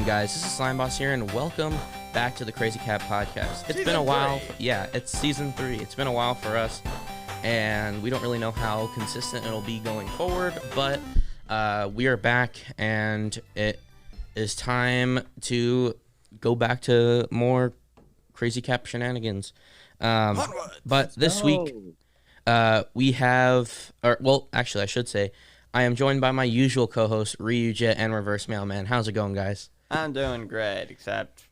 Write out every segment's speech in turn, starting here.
guys? This is Slime Boss here, and welcome back to the Crazy Cap Podcast. It's been a while. Yeah, it's season 3. It's been a while for us, and we don't really know how consistent it'll be going forward, but we are back, and it is time to go back to more Crazy Cap shenanigans. But this week, we have, actually, I should say, I am joined by my usual co-host, Ryuja and Reverse Mailman. How's it going, guys? I'm doing great, except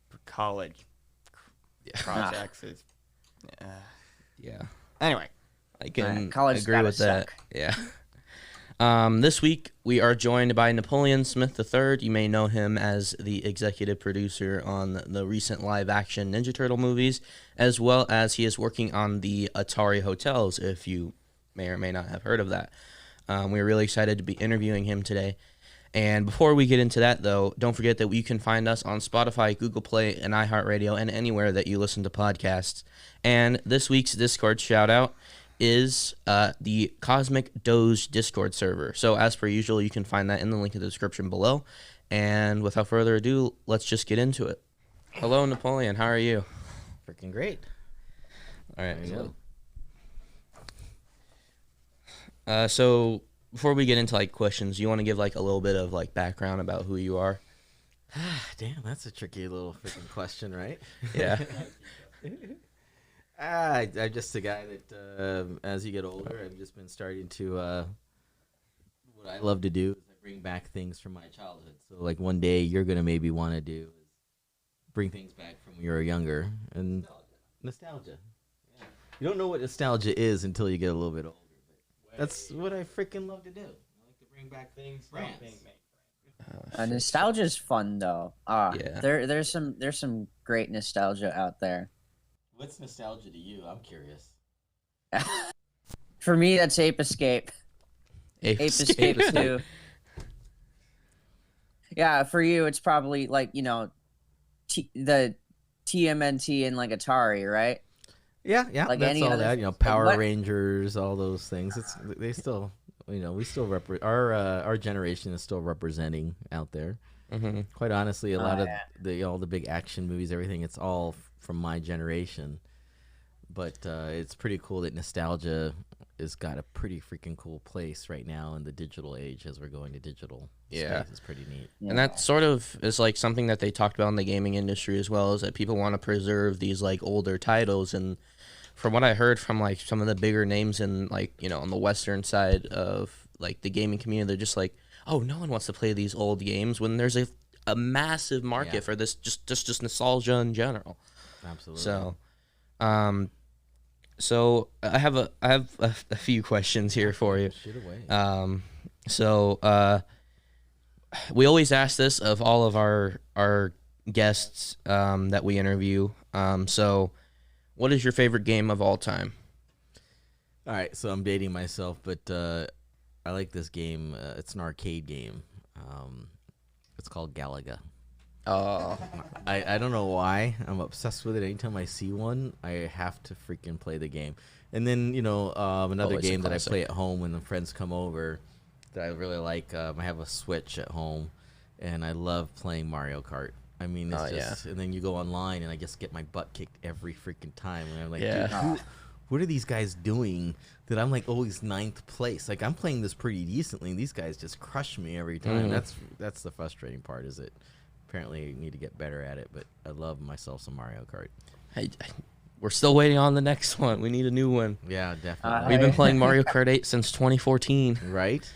for college projects. Yeah. Anyway, I can college agree with that. Yeah. This week, we are joined by Napoleon Smith III. You may know him as the executive producer on the recent live-action Ninja Turtle movies, as well as he is working on the Atari Hotels, if you may or may not have heard of that. We're really excited to be interviewing him today. And before we get into that, though, don't forget that you can find us on Spotify, Google Play, and iHeartRadio, and anywhere that you listen to podcasts. And this week's Discord shout-out is the Cosmic Doge Discord server. So as per usual, you can find that in the link in the description below. And without further ado, let's just get into it. Hello, Napoleon. How are you? Freaking great. All right. So before we get into like questions, you want to give like a little bit of like background about who you are? Damn, that's a tricky little freaking question, right? Yeah. I'm just a guy that, as you get older, I've just been starting to, what I love to do is I bring back things from my childhood. So, like, one day you're going to maybe want to do is bring things back from when you were younger. And nostalgia. Yeah. You don't know what nostalgia is until you get a little bit older. But that's what I freaking love to do. I like to bring back things. Nostalgia is fun though. Yeah. There's some great nostalgia out there. What's nostalgia to you? I'm curious. For me, that's Ape Escape. Ape Escape 2. Yeah, for you, it's probably like, the TMNT and like Atari, right? Yeah, Like that's any all other- that. Power what- Rangers, all those things. They still, we still our generation is still representing out there. Mm-hmm. Quite honestly, a lot of yeah. all the big action movies, everything, it's all from my generation. But it's pretty cool that nostalgia has got a pretty freaking cool place right now in the digital age as we're going to digital. Yeah. Space. It's pretty neat. Yeah. And that sort of is like something that they talked about in the gaming industry as well, is that people want to preserve these like older titles. And from what I heard from like some of the bigger names in like, on the Western side of like the gaming community, they're just like, oh, no one wants to play these old games when there's a massive market for this, just nostalgia in general. Absolutely. So I have a few questions here for you. Shoot away. We always ask this of all of our guests that we interview. So what is your favorite game of all time? All right, so I'm dating myself, but I like this game. It's an arcade game. It's called Galaga. Oh, I don't know why. I'm obsessed with it. Anytime I see one, I have to freaking play the game. And then, another Always a game that I classic. play at home when the friends come over that I really like. I have a Switch at home, and I love playing Mario Kart. I mean, it's just, and then you go online, and I just get my butt kicked every freaking time. And I'm like, dude, what are these guys doing that I'm like always ninth place? Like, I'm playing this pretty decently, and these guys just crush me every time. That's the frustrating part, is it? Apparently, you need to get better at it, but I love myself some Mario Kart. we're still waiting on the next one. We need a new one. Yeah, definitely. We've been playing Mario Kart 8 since 2014. Right?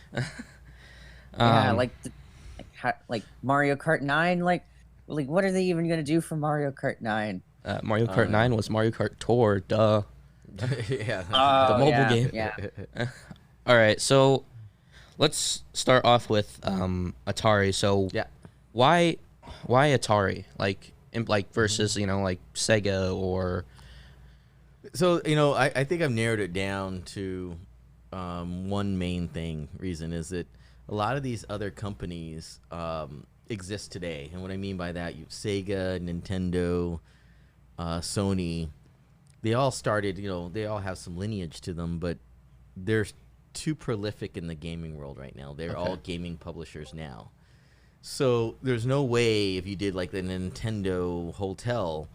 Yeah, like Mario Kart 9. Like what are they even gonna do for Mario Kart 9? Mario Kart 9 was Mario Kart Tour. Duh. Yeah. The mobile game. Yeah. All right, so let's start off with Atari. So Yeah. why Atari? Like versus like Sega or. So, I think I've narrowed it down to one main reason is that a lot of these other companies exist today. And what I mean by that, Sega, Nintendo, Sony, they all started, they all have some lineage to them, but they're too prolific in the gaming world right now. They're all gaming publishers now. So there's no way if you did like the Nintendo Hotel,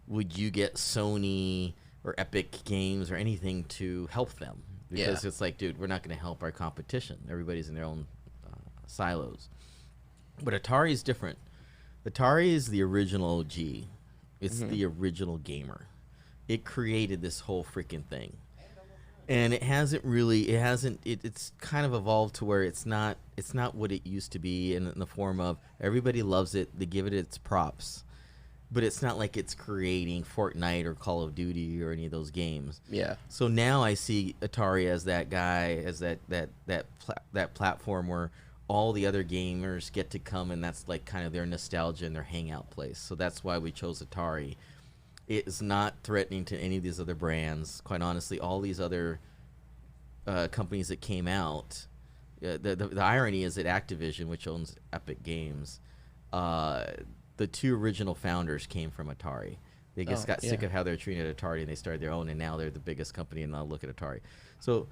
would you get Sony or Epic Games or anything to help them? Because it's like, dude, we're not going to help our competition. Everybody's in their own silos. But Atari is different. Atari is the original OG. It's the original gamer. It created this whole freaking thing. And it's kind of evolved to where it's not what it used to be in the form of everybody loves it, they give it its props. But it's not like it's creating Fortnite or Call of Duty or any of those games. Yeah. So now I see Atari as that guy, as that platform where all the other gamers get to come, and that's like kind of their nostalgia and their hangout place. So that's why we chose Atari. It is not threatening to any of these other brands. Quite honestly, all these other companies that came out, the irony is that Activision, which owns Epic Games, the two original founders came from Atari. They just got sick of how they're treated Atari, and they started their own, and now they're the biggest company, and now look at Atari. So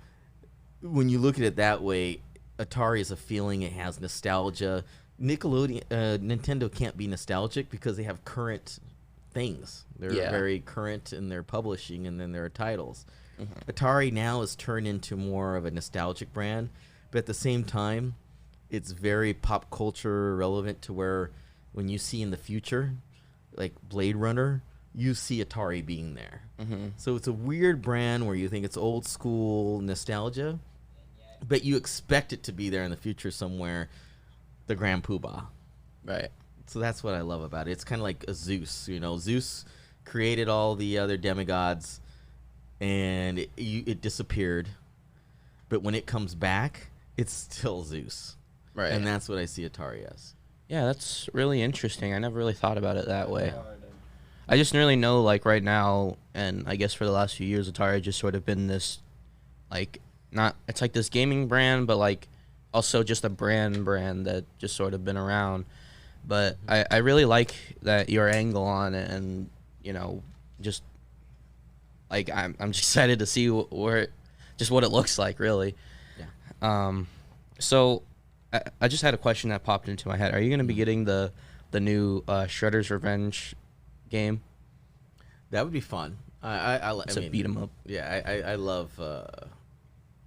when you look at it that way, Atari is a feeling. It has nostalgia. Nintendo can't be nostalgic because they have current things. They're very current in their publishing and then their titles. Atari now is turned into more of a nostalgic brand, but at the same time, it's very pop culture relevant to where when you see in the future, like Blade Runner, you see Atari being there. So it's a weird brand where you think it's old school nostalgia, but you expect it to be there in the future somewhere, the Grand Poobah. Right. So that's what I love about it. It's kind of like a Zeus, Zeus created all the other demigods, and it disappeared. But when it comes back, it's still Zeus. Right. And that's what I see Atari as. Yeah, that's really interesting. I never really thought about it that way. I just really know, like, right now, and I guess for the last few years, Atari just sort of been this, like, it's like this gaming brand, but, like, also just a brand that just sort of been around. But I really like that your angle on it, and, just, like, I'm just excited to see what it looks like, really. Yeah. So I just had a question that popped into my head. Are you going to be getting the new Shredder's Revenge game? That would be fun. It's a beat 'em up. Yeah, I love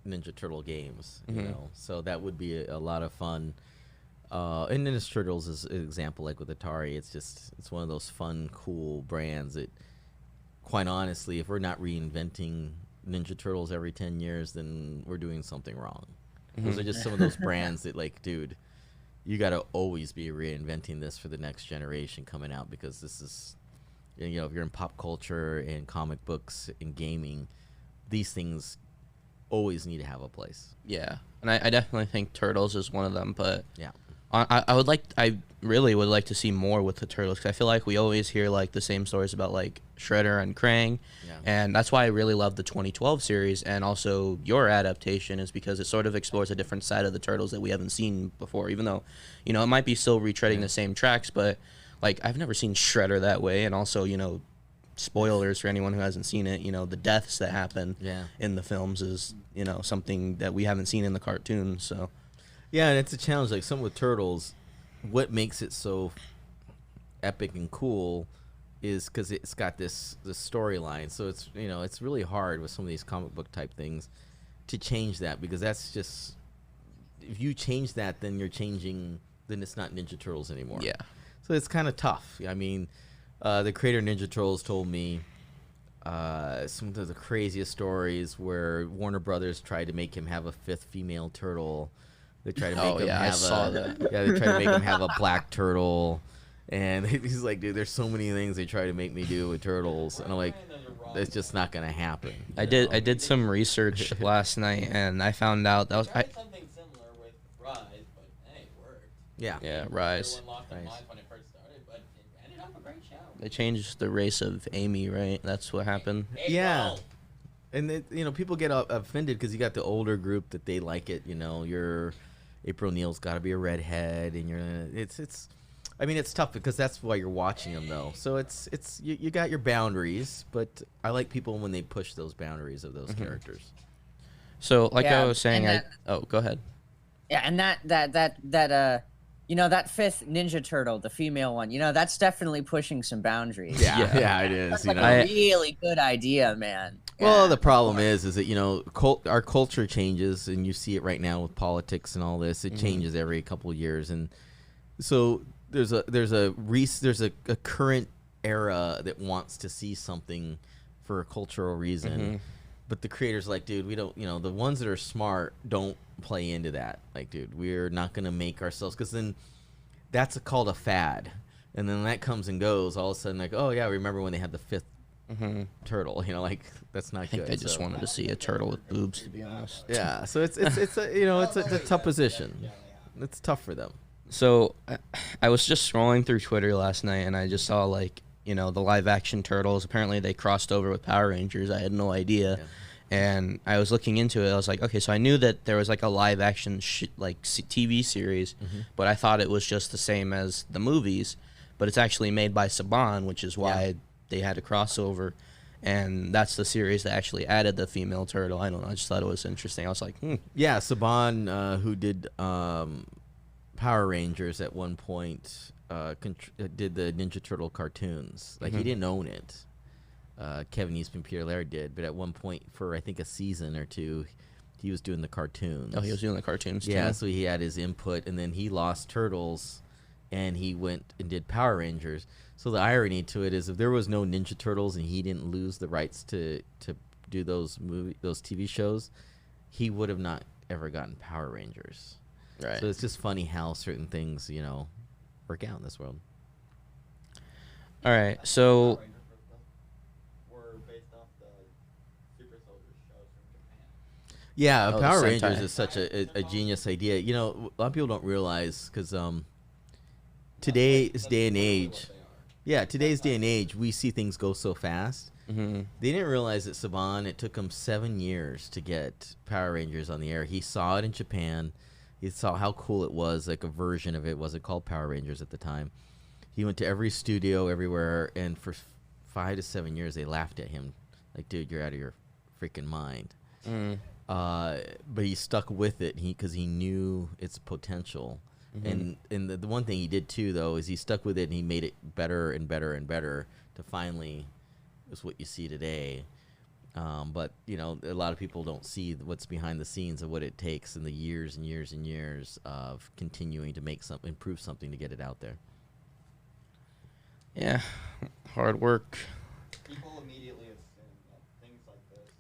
Ninja Turtle games, so that would be a lot of fun. And Ninja Turtles is an example, like with Atari. It's one of those fun, cool brands that, quite honestly, if we're not reinventing Ninja Turtles every 10 years, then we're doing something wrong. Those are just some of those brands that, like, dude, you got to always be reinventing this for the next generation coming out, because this is, if you're in pop culture and comic books and gaming, these things always need to have a place. Yeah, and I definitely think Turtles is one of them, but yeah. I really would like to see more with the Turtles, because I feel like we always hear, like, the same stories about, like, Shredder and Krang, and that's why I really love the 2012 series, and also your adaptation is because it sort of explores a different side of the Turtles that we haven't seen before, even though, it might be still retreading the same tracks, but, like, I've never seen Shredder that way, and also, spoilers for anyone who hasn't seen it, the deaths that happen in the films is, something that we haven't seen in the cartoons, so... Yeah, and it's a challenge. Like, some with Turtles, what makes it so epic and cool is because it's got this storyline. So it's it's really hard with some of these comic book type things to change that, because that's just, if you change that, then then it's not Ninja Turtles anymore. Yeah. So it's kind of tough. I mean, the creator of Ninja Turtles told me some of the craziest stories where Warner Brothers tried to make him have a fifth female turtle. They try to make him they try to make him have a black turtle, and he's like, dude, there's so many things they try to make me do with turtles, and I'm like, it's just not gonna happen. I did some research last night, and I found out that was something similar with Rise, but hey, it worked. Yeah, Rise. They changed the race of Amy, right? That's what happened. Yeah. And people get offended because you got the older group that they like it. Your April O'Neil's got to be a redhead, and it's tough because that's why you're watching them, though. So you got your boundaries, but I like people when they push those boundaries of those characters. So, like I was saying, go ahead. Yeah, and that That fifth Ninja Turtle, the female one, that's definitely pushing some boundaries. Yeah, it is. That's like a really good idea, man. Well, the problem is that our culture changes, and you see it right now with politics and all this. It changes every couple of years, and so there's a current era that wants to see something for a cultural reason, but the creators like, dude, we don't. The ones that are smart don't play into that. Like, dude, we're not gonna make ourselves, because then that's called a fad, and then that comes and goes. All of a sudden, like, oh yeah, remember when they had the fifth turtle? Like, that's not good. I just wanted to see a turtle with boobs, to be honest. Yeah, so it's a tough position. It's tough for them. So I was just scrolling through Twitter last night, and I just saw like the live action turtles. Apparently they crossed over with Power Rangers. I had no idea. Yeah. And I was looking into it. I was like, okay, so I knew that there was like a live action TV series, but I thought it was just the same as the movies. But it's actually made by Saban, which is why they had a crossover. And that's the series that actually added the female turtle. I don't know. I just thought it was interesting. I was like, Yeah, Saban, who did Power Rangers at one point, did the Ninja Turtle cartoons. Like, he didn't own it. Kevin Eastman, Peter Laird did, but at one point for I think a season or two, he was doing the cartoons. Oh, he was doing the cartoons too. Yeah, so he had his input, and then he lost Turtles, and he went and did Power Rangers. So the irony to it is, if there was no Ninja Turtles and he didn't lose the rights to do those TV shows, he would have not ever gotten Power Rangers. Right. So it's just funny how certain things work out in this world. All right, so. Yeah, Power Rangers is such a genius idea. A lot of people don't realize, because today's day and age, we see things go so fast. They didn't realize that Saban, it took him 7 years to get Power Rangers on the air. He saw it in Japan. He saw how cool it was, like a version of it. Was it called Power Rangers at the time? He went to every studio, everywhere, and for 5 to 7 years, they laughed at him. Like, dude, you're out of your freaking mind. But he stuck with it because he knew its potential. And the one thing he did too, though, is he stuck with it and he made it better and better and better to finally is what you see today. But a lot of people don't see what's behind the scenes of what it takes in the years and years and years of continuing to improve something to get it out there. Yeah, hard work. People immediately assume that things like this,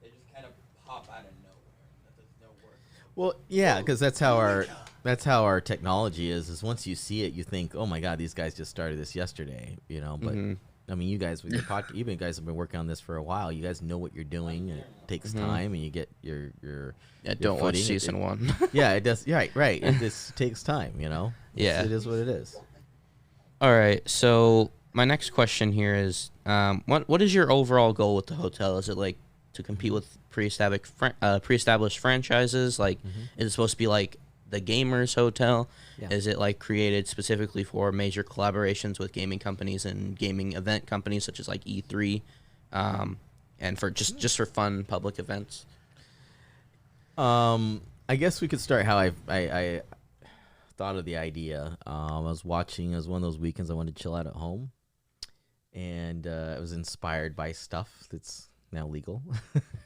they just kind of pop out of nowhere, that there's no work. Well, yeah, because that's how our technology is once you see it, you think, oh my God, these guys just started this yesterday, But I mean, you guys with your podcast, you guys have been working on this for a while. You guys know what you're doing. And it takes time, and you get your don't watch season 1. Yeah, it does. Right. It just takes time, Yeah, it is what it is. All right, so my next question here is, what is your overall goal with the hotel? Is it like to compete with pre-established franchises? Like, is it supposed to be like the Gamers Hotel? Yeah. Is it like created specifically for major collaborations with gaming companies and gaming event companies such as like E3, and for just for fun public events? I guess we could start how I thought of the idea. I was watching. It was one of those weekends I wanted to chill out at home, and I was inspired by stuff that's now legal.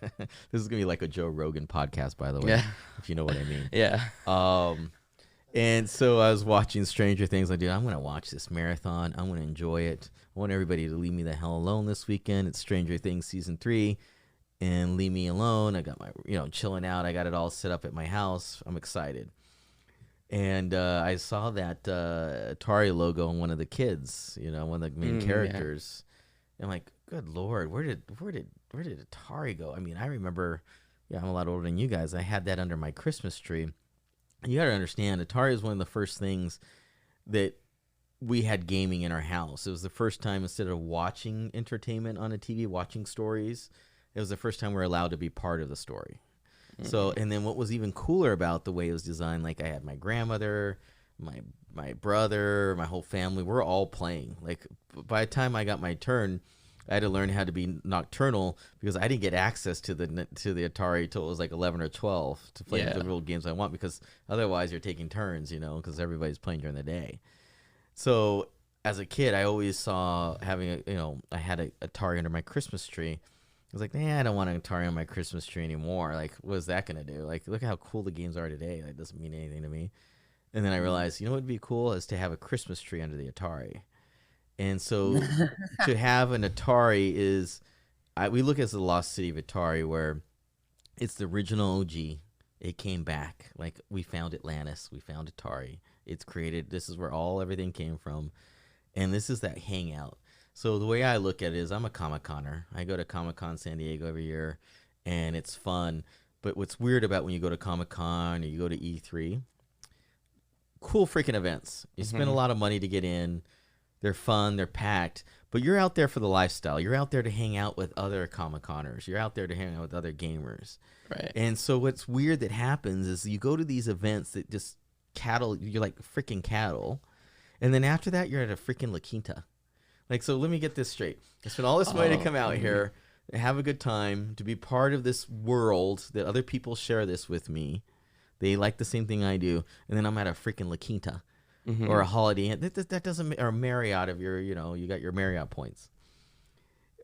This is gonna be like a Joe Rogan podcast, by the way, if you know what I mean. Yeah. And so I was watching Stranger Things. Like, dude, I'm gonna watch this marathon. I'm gonna enjoy it. I want everybody to leave me the hell alone this weekend. It's Stranger Things season 3, and leave me alone. I got my chilling out. I got it all set up at my house. I'm excited. And I saw that Atari logo on one of the kids, one of the main characters. Yeah. I'm like, good Lord, where did Atari go? I mean, I remember, I'm a lot older than you guys. I had that under my Christmas tree. You got to understand, Atari is one of the first things that we had gaming in our house. It was the first time, instead of watching entertainment on a TV, watching stories, it was the first time we were allowed to be part of the story. So, and then what was even cooler about the way it was designed, like I had my grandmother, my brother, my whole family, we're all playing. Like, by the time I got my turn, I had to learn how to be nocturnal because I didn't get access to the Atari till it was like 11 or 12 to play the real games I want, because otherwise you're taking turns, because everybody's playing during the day. So as a kid, I always saw having I had an Atari under my Christmas tree. I was like, I don't want an Atari on my Christmas tree anymore. Like, what is that going to do? Like, look at how cool the games are today. That doesn't mean anything to me. And then I realized, what would be cool is to have a Christmas tree under the Atari. And so to have an Atari is, we look at the lost city of Atari, where it's the original OG. It came back. Like, we found Atlantis. We found Atari. It's created. This is where everything came from. And this is that hangout. So the way I look at it is I'm a Comic-Conner. I go to Comic-Con San Diego every year, and it's fun. But what's weird about when you go to Comic-Con or you go to E3, cool freaking events. You spend a lot of money to get in. They're fun. They're packed. But you're out there for the lifestyle. You're out there to hang out with other Comic-Conners. You're out there to hang out with other gamers. Right. And so what's weird that happens is you go to these events that just you're like freaking cattle. And then after that, you're at a freaking La Quinta. Like, so let me get this straight. I spent all this money to come out here, have a good time, to be part of this world that other people share this with me. They like the same thing I do. And then I'm at a freaking La Quinta or a Holiday Inn. That doesn't, or a Marriott of your, you got your Marriott points.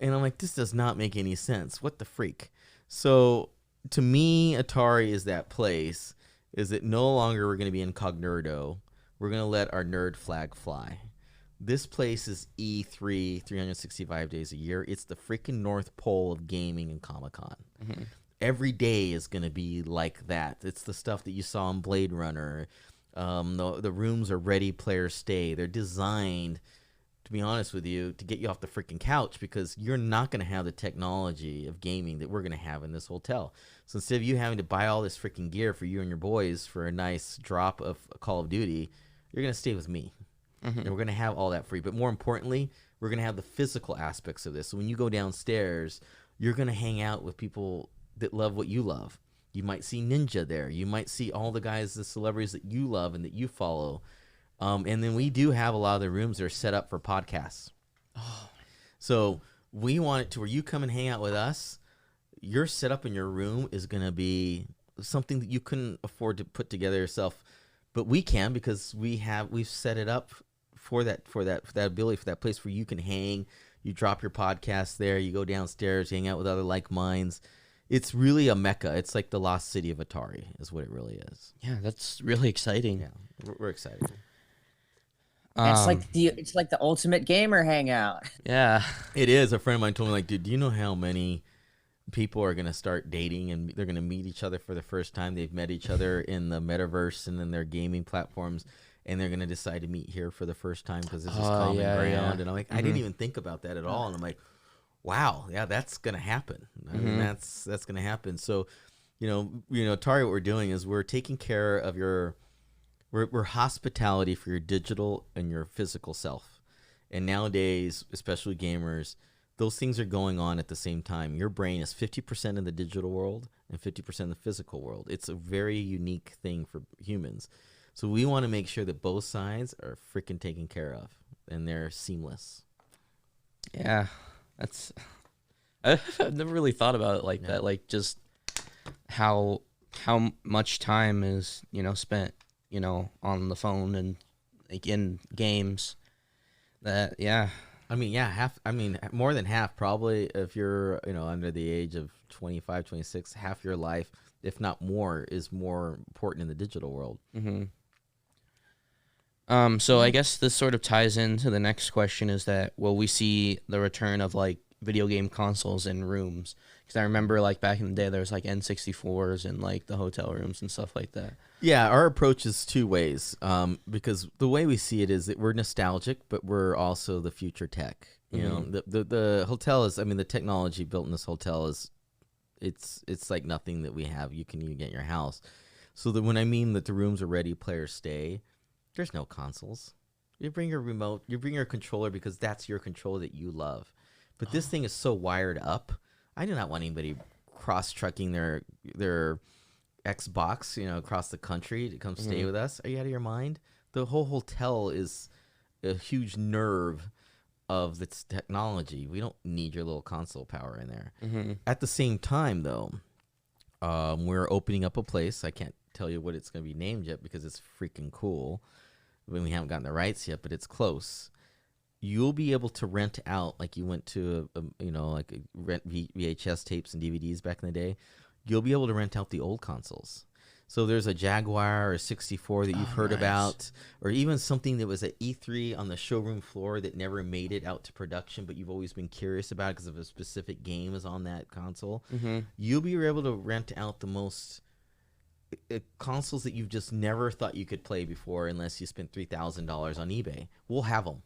And I'm like, this does not make any sense. What the freak? So to me, Atari is that place, is that no longer we're going to be incognito. We're going to let our nerd flag fly. This place is E3 365 days a year. It's the freaking North Pole of gaming and Comic-Con. Every day is going to be like that. It's the stuff that you saw in Blade Runner. The rooms are ready player stay. They're designed, to be honest with you, to get you off the freaking couch, because you're not going to have the technology of gaming that we're going to have in this hotel. So instead of you having to buy all this freaking gear for you and your boys for a nice drop of Call of Duty, you're going to stay with me. And we're going to have all that free. But more importantly, we're going to have the physical aspects of this. So when you go downstairs, you're going to hang out with people that love what you love. You might see Ninja there. You might see all the guys, the celebrities that you love and that you follow. And then we do have a lot of the rooms that are set up for podcasts. So we want it to where you come and hang out with us. Your setup in your room is going to be something that you couldn't afford to put together yourself. But we can, because we've set it up for that ability, for that place where you can hang. You drop your podcast there. You go downstairs, hang out with other like minds. It's really a mecca. It's like the lost city of Atari, is what it really is. Yeah, that's really exciting. Yeah, we're excited. It's like the ultimate gamer hangout. Yeah, it is. A friend of mine told me, like, dude, do you know how many people are going to start dating and they're going to meet each other for the first time? They've met each other in the metaverse and then their gaming platforms, and they're going to decide to meet here for the first time because this is common ground. Yeah. And I'm like, I didn't even think about that at all. And I'm like, wow, yeah, that's going to happen. I mean, that's going to happen. So, Atari, what we're doing is we're taking care of we're hospitality for your digital and your physical self. And nowadays, especially gamers, those things are going on at the same time. Your brain is 50% in the digital world and 50% in the physical world. It's a very unique thing for humans. So we want to make sure that both sides are freaking taken care of and they're seamless. Yeah, I've never really thought about it like that. Like, just how much time is spent on the phone and like in games. More than half, probably, if you're under the age of 25, 26, half your life, if not more, is more important in the digital world. So I guess this sort of ties into the next question, is that will we see the return of like video game consoles in rooms? Because I remember like back in the day there was like N64s in like the hotel rooms and stuff like that. Yeah, our approach is two ways, because the way we see it is that we're nostalgic, but we're also the future tech. The hotel is, the technology built in this hotel is, it's like nothing that we have. You can even get in your house. So that when I mean that the rooms are ready, players stay, there's no consoles. You bring your remote, you bring your controller because that's your controller that you love. But this thing is so wired up. I do not want anybody cross-trucking their Xbox, across the country to come stay with us. Are you out of your mind? The whole hotel is a huge nerve of this technology. We don't need your little console power in there. Mm-hmm. At the same time, though, we're opening up a place. I can't tell you what it's going to be named yet because it's freaking cool. We haven't gotten the rights yet, but it's close. You'll be able to rent out, like you went to, rent VHS tapes and DVDs back in the day. You'll be able to rent out the old consoles. So there's a Jaguar or a 64 that you've heard about, or even something that was at E3 on the showroom floor that never made it out to production, but you've always been curious about because of a specific game is on that console. Mm-hmm. You'll be able to rent out the most consoles that you've just never thought you could play before unless you spent $3,000 on eBay. We'll have them.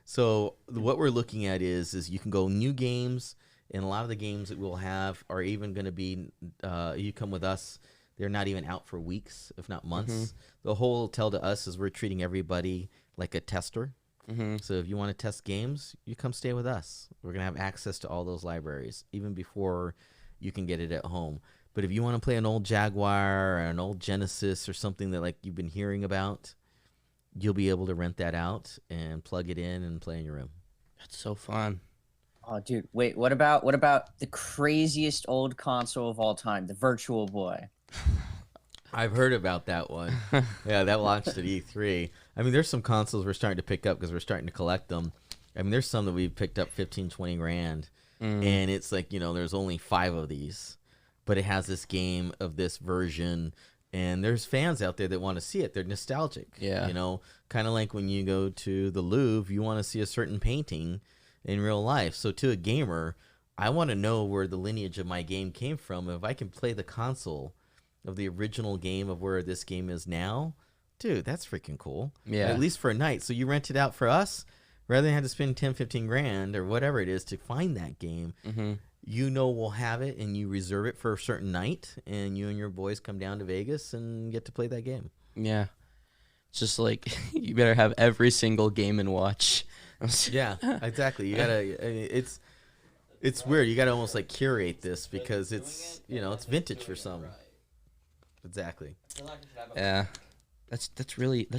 So what we're looking at is you can go new games, and a lot of the games that we'll have are even going to be, you come with us, they're not even out for weeks, if not months. Mm-hmm. The whole tell to us is we're treating everybody like a tester. Mm-hmm. So if you want to test games, you come stay with us. We're going to have access to all those libraries, even before you can get it at home. But if you want to play an old Jaguar or an old Genesis or something that like you've been hearing about, you'll be able to rent that out and plug it in and play in your room. That's so fun. Oh, dude, wait, what about the craziest old console of all time, the Virtual Boy? I've heard about that one. Yeah, that launched at E3. I mean, there's some consoles we're starting to pick up because we're starting to collect them. I mean, there's some that we've picked up 15, 20 grand. And it's like, there's only 5 of these. But it has this game of this version. And there's fans out there that want to see it. They're nostalgic. Yeah. Kind of like when you go to the Louvre, you want to see a certain painting in real life. So to a gamer, I want to know where the lineage of my game came from. If I can play the console of the original game of where this game is now, dude, that's freaking cool. Yeah. At least for a night. So you rent it out for us, rather than have to spend 10, 15 grand or whatever it is to find that game. Mm-hmm. We'll have it and you reserve it for a certain night and you and your boys come down to Vegas and get to play that game. Yeah. It's just like, you better have every single Game & Watch. Yeah, exactly. You gotta, it's weird. You gotta almost like curate this because it's, it's vintage for some. Exactly. Yeah. That's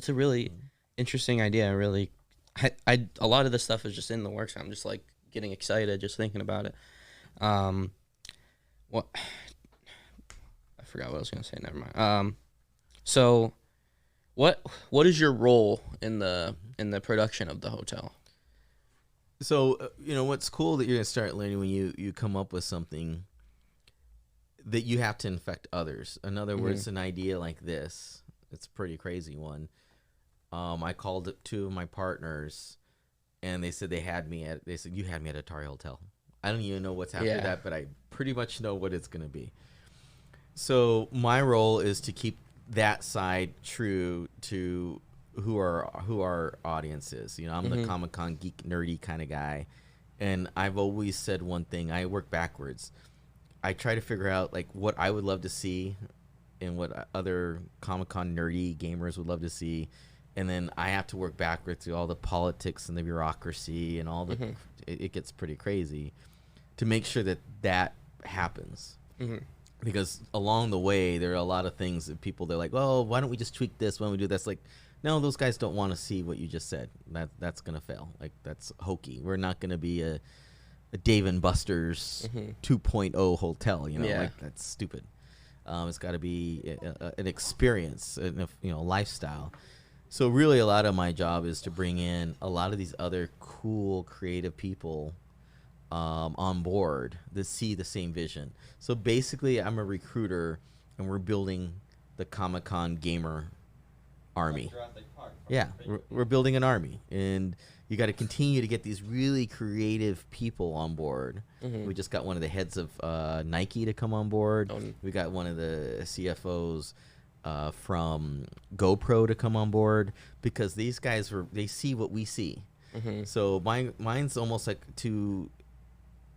a really interesting idea. I a lot of this stuff is just in the works. I'm just like getting excited just thinking about it. What I forgot what I was gonna say. Never mind. So, what is your role in the production of the hotel? So what's cool that you're gonna start learning when you come up with something that you have to infect others. In other words, an idea like this, it's a pretty crazy one. I called 2 of my partners, and they said you had me at Atari Hotel. I don't even know what's after that, but I pretty much know what it's going to be. So my role is to keep that side true to who our audience is. I'm the Comic-Con geek nerdy kind of guy, and I've always said one thing. I work backwards. I try to figure out like what I would love to see and what other Comic-Con nerdy gamers would love to see. And then I have to work backwards through all the politics and the bureaucracy and all the it gets pretty crazy to make sure that happens. Because along the way, there are a lot of things that they're like, oh, why don't we just tweak this? Why don't we do this? Like, no, those guys don't want to see what you just said. That's going to fail. Like, that's hokey. We're not going to be a Dave & Buster's 2.0 hotel, like that's stupid. It's got to be an experience, lifestyle. So really a lot of my job is to bring in a lot of these other cool, creative people on board that see the same vision. So basically I'm a recruiter and we're building the Comic-Con gamer army. Yeah, we're building an army, and you got to continue to get these really creative people on board. We just got one of the heads of Nike to come on board. We got one of the CFOs from GoPro to come on board because these guys they see what we see. So mine's almost like to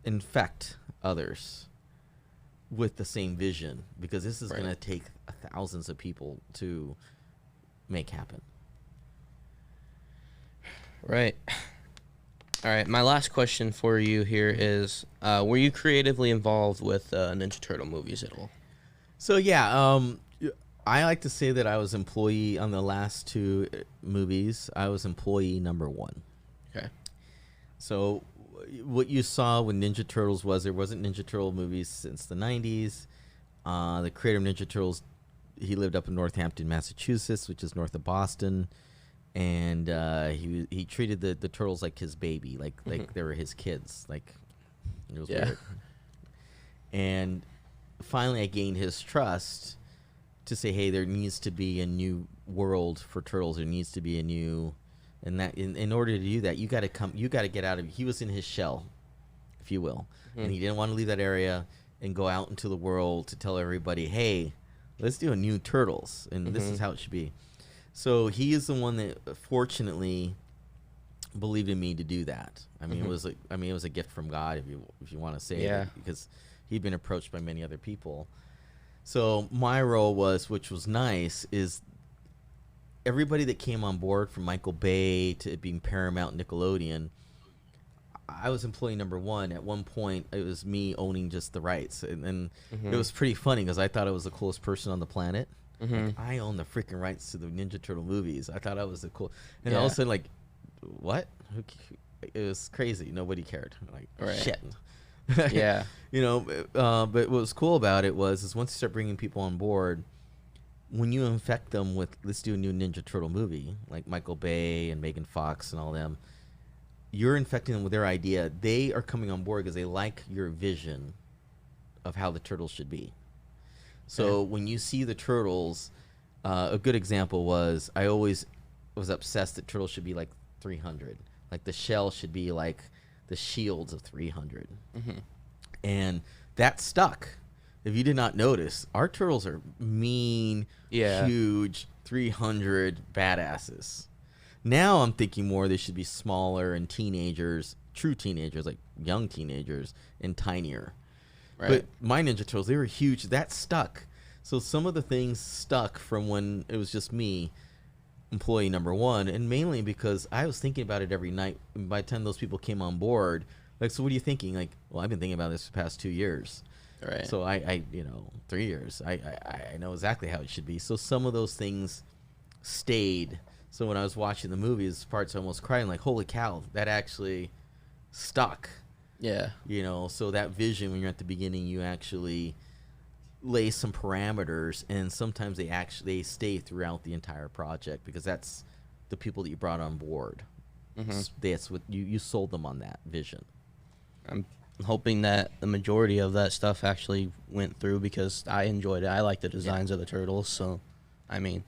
infect others with the same vision because this is going to take thousands of people to make happen. Right. All right. My last question for you here is, were you creatively involved with Ninja Turtle movies at all? So, yeah, I like to say that I was employee on the last 2 movies. I was employee number 1. Okay. So what you saw when Ninja Turtles was there wasn't Ninja Turtle movies since the 90s. The creator of Ninja Turtles, he lived up in Northampton, Massachusetts, which is north of Boston. And he treated the turtles like his baby, like they were his kids. Like, it was weird. And finally, I gained his trust to say, hey, there needs to be a new world for turtles. There needs to be a new, and that in order to do that, you got to get out of. He was in his shell, if you will, and he didn't want to leave that area and go out into the world to tell everybody, hey, let's do a new Turtles, and this is how it should be. So he is the one that fortunately believed in me to do that. I mean, it was a gift from God, if you want to say it, because he'd been approached by many other people. So my role was, which was nice, is everybody that came on board, from Michael Bay to it being Paramount, Nickelodeon, I was employee number one. At one point, it was me owning just the rights, and it was pretty funny because I thought I was the coolest person on the planet. Like, I own the freaking rights to the Ninja Turtle movies. I thought I was the cool, and all of a sudden, like, what? It was crazy. Nobody cared. Like, shit. Yeah. You know, but what was cool about it is once you start bringing people on board, when you infect them with, let's do a new Ninja Turtle movie, like Michael Bay and Megan Fox and all them, you're infecting them with their idea. They are coming on board because they like your vision of how the turtles should be. So when you see the turtles, a good example was, I always was obsessed that turtles should be like 300. Like the shell should be like the shields of 300. And that stuck. If you did not notice, our turtles are mean, huge, 300 badasses. Now I'm thinking more they should be smaller and teenagers, true teenagers, like young teenagers, and tinier. Right. But my Ninja Turtles, they were huge. That stuck. So some of the things stuck from when it was just me, employee number one, and mainly because I was thinking about it every night. And by the time those people came on board, like, so what are you thinking? Like, well, I've been thinking about this for the past 2 years. Right. So I 3 years. I know exactly how it should be. So some of those things stayed. So when I was watching the movies, parts I almost crying, like, holy cow, that actually stuck. Yeah. You know, so that vision, when you're at the beginning, you actually lay some parameters, and sometimes they stay throughout the entire project because that's the people that you brought on board. That's what you sold them on, that vision. I'm hoping that the majority of that stuff actually went through because I enjoyed it. I like the designs of the turtles, so I mean,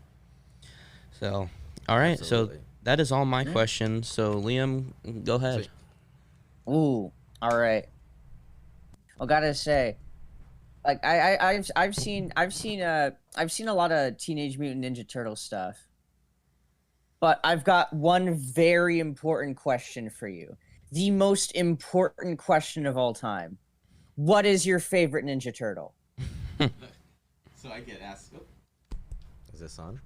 so all right. Absolutely. So that is all my questions. So Liam, go ahead. Sweet. Ooh, all right. I gotta say, like I've seen a lot of Teenage Mutant Ninja Turtle stuff, but I've got one very important question for you. The most important question of all time. What is your favorite Ninja Turtle? So I get asked. Oh. Is this on?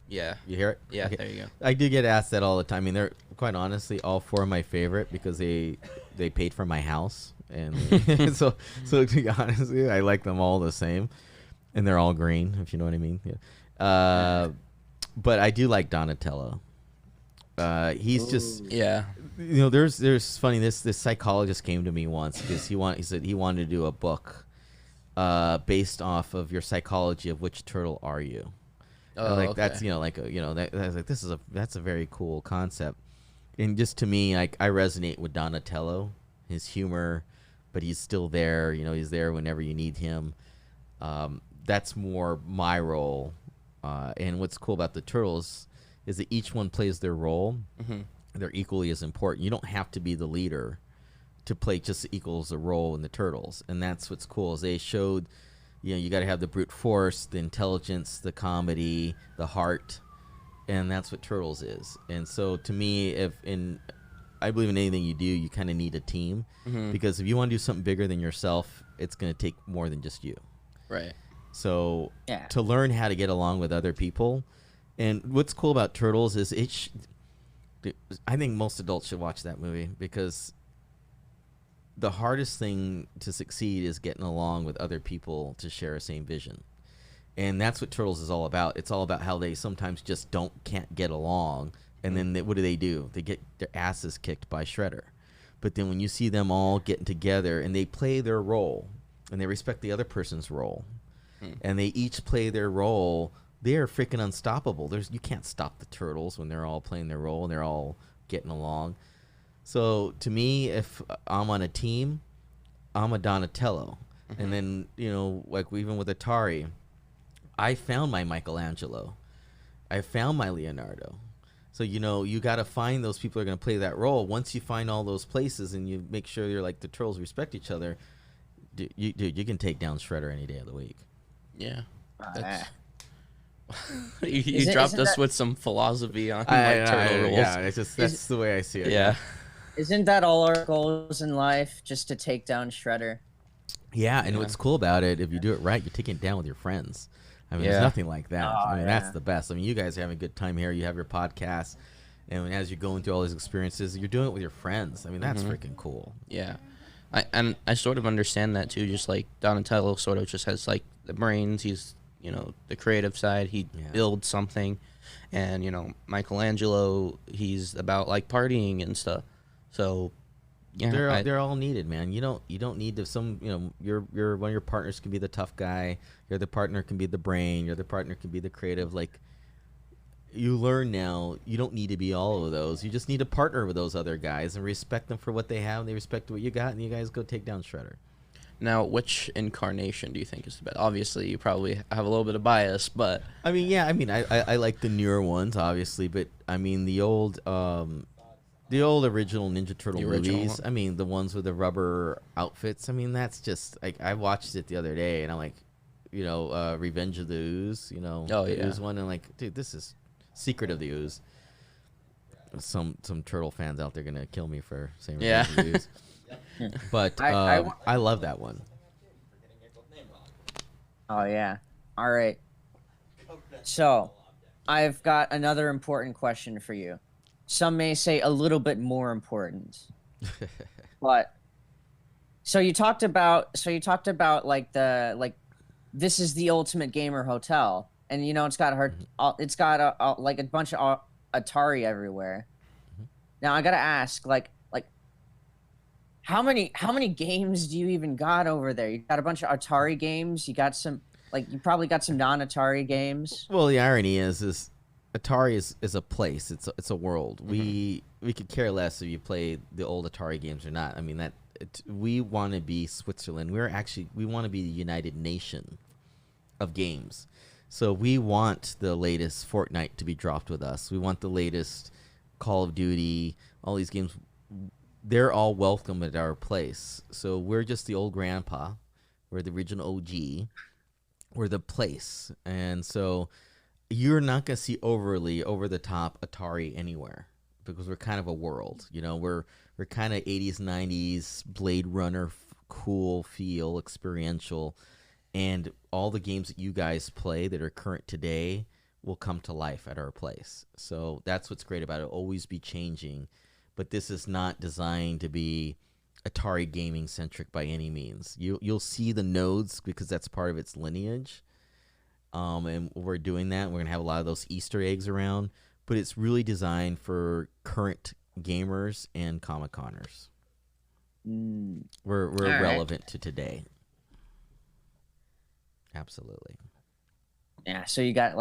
Yeah. You hear it? Yeah, okay. There you go. I do get asked that all the time. I mean, they're, quite honestly, all four of my favorite because they paid for my house. And so to be honest with you, I like them all the same. And they're all green, if you know what I mean. Yeah. But I do like Donatello. He's just... Yeah. You know, there's funny, this psychologist came to me once because he said he wanted to do a book based off of your psychology of which turtle are you. Oh, like, okay. That's, that's a very cool concept. And just to me, like, I resonate with Donatello, his humor, but he's still there. You know, he's there whenever you need him. That's more my role. And what's cool about the turtles is that each one plays their role. They're equally as important. You don't have to be the leader to play just equals a role in the turtles. And that's what's cool is they showed, you know, you got to have the brute force, the intelligence, the comedy, the heart, and that's what Turtles is. And so to me, I believe in anything you do, you kind of need a team because if you want to do something bigger than yourself, it's going to take more than just you. Right. So to learn how to get along with other people, and what's cool about Turtles is I think most adults should watch that movie because the hardest thing to succeed is getting along with other people to share a same vision. And that's what Turtles is all about. It's all about how they sometimes just can't get along. And then what do? They get their asses kicked by Shredder. But then when you see them all getting together and they play their role and they respect the other person's role and they each play their role, they are freaking unstoppable. You can't stop the turtles when they're all playing their role and they're all getting along. So to me, if I'm on a team, I'm a Donatello. And then, like even with Atari, I found my Michelangelo. I found my Leonardo. So, you got to find those people who are going to play that role. Once you find all those places and you make sure you're like the turtles respect each other, you can take down Shredder any day of the week. Yeah. You dropped us with some philosophy on turtle rules. Yeah, that's the way I see it. Yeah. Isn't that all our goals in life, just to take down Shredder? Yeah, and what's cool about it, if you do it right, you're taking it down with your friends. I mean, there's nothing like that. That's the best. I mean, you guys are having a good time here. You have your podcast, and as you're going through all these experiences, you're doing it with your friends. I mean, that's freaking cool. Yeah. I sort of understand that, too. Just like Donatello sort of just has, like, the brains. He's, the creative side. He builds something. And, Michelangelo, he's about, like, partying and stuff. So... yeah, they're all needed, man. You don't need to your one of your partners can be the tough guy. Your other partner can be the brain. Your other partner can be the creative. Like, you learn now, you don't need to be all of those. You just need to partner with those other guys and respect them for what they have. And they respect what you got, and you guys go take down Shredder. Now, which incarnation do you think is the best? Obviously, you probably have a little bit of bias, but I mean, yeah, I like the newer ones, obviously, but I mean the old original Ninja Turtle movies. I mean, the ones with the rubber outfits. I mean, that's just like, I watched it the other day, and I'm like, Revenge of the Ooze. The Ooze one, and like, dude, this is Secret of the Ooze. Some turtle fans out there gonna kill me for saying Revenge of the Ooze. But I love that one. Oh yeah. All right. So, I've got another important question for you. Some may say a little bit more important. But so you talked about like this is the ultimate gamer hotel, and it's got like a bunch of Atari everywhere. Now I got to ask, like how many games do you even got over there? You got a bunch of Atari games, you got some, like, you probably got some non-Atari games. Well, the irony is Atari is a place. It's a world. We could care less if you play the old Atari games or not. I mean, we want to be Switzerland. We want to be the United Nation of games. So we want the latest Fortnite to be dropped with us. We want the latest Call of Duty. All these games, they're all welcome at our place. So we're just the old grandpa. We're the original OG. We're the place. And so you're not going to see overly over-the-top Atari anywhere, because we're kind of a world. We're kind of 80s, 90s, Blade Runner, cool feel, experiential. And all the games that you guys play that are current today will come to life at our place. So that's what's great about it. Always be changing. But this is not designed to be Atari gaming centric by any means. You'll see the nodes, because that's part of its lineage. And we're doing that. We're going to have a lot of those Easter eggs around, but it's really designed for current gamers and Comic-Coners. We're relevant to today. Absolutely. Yeah. So you got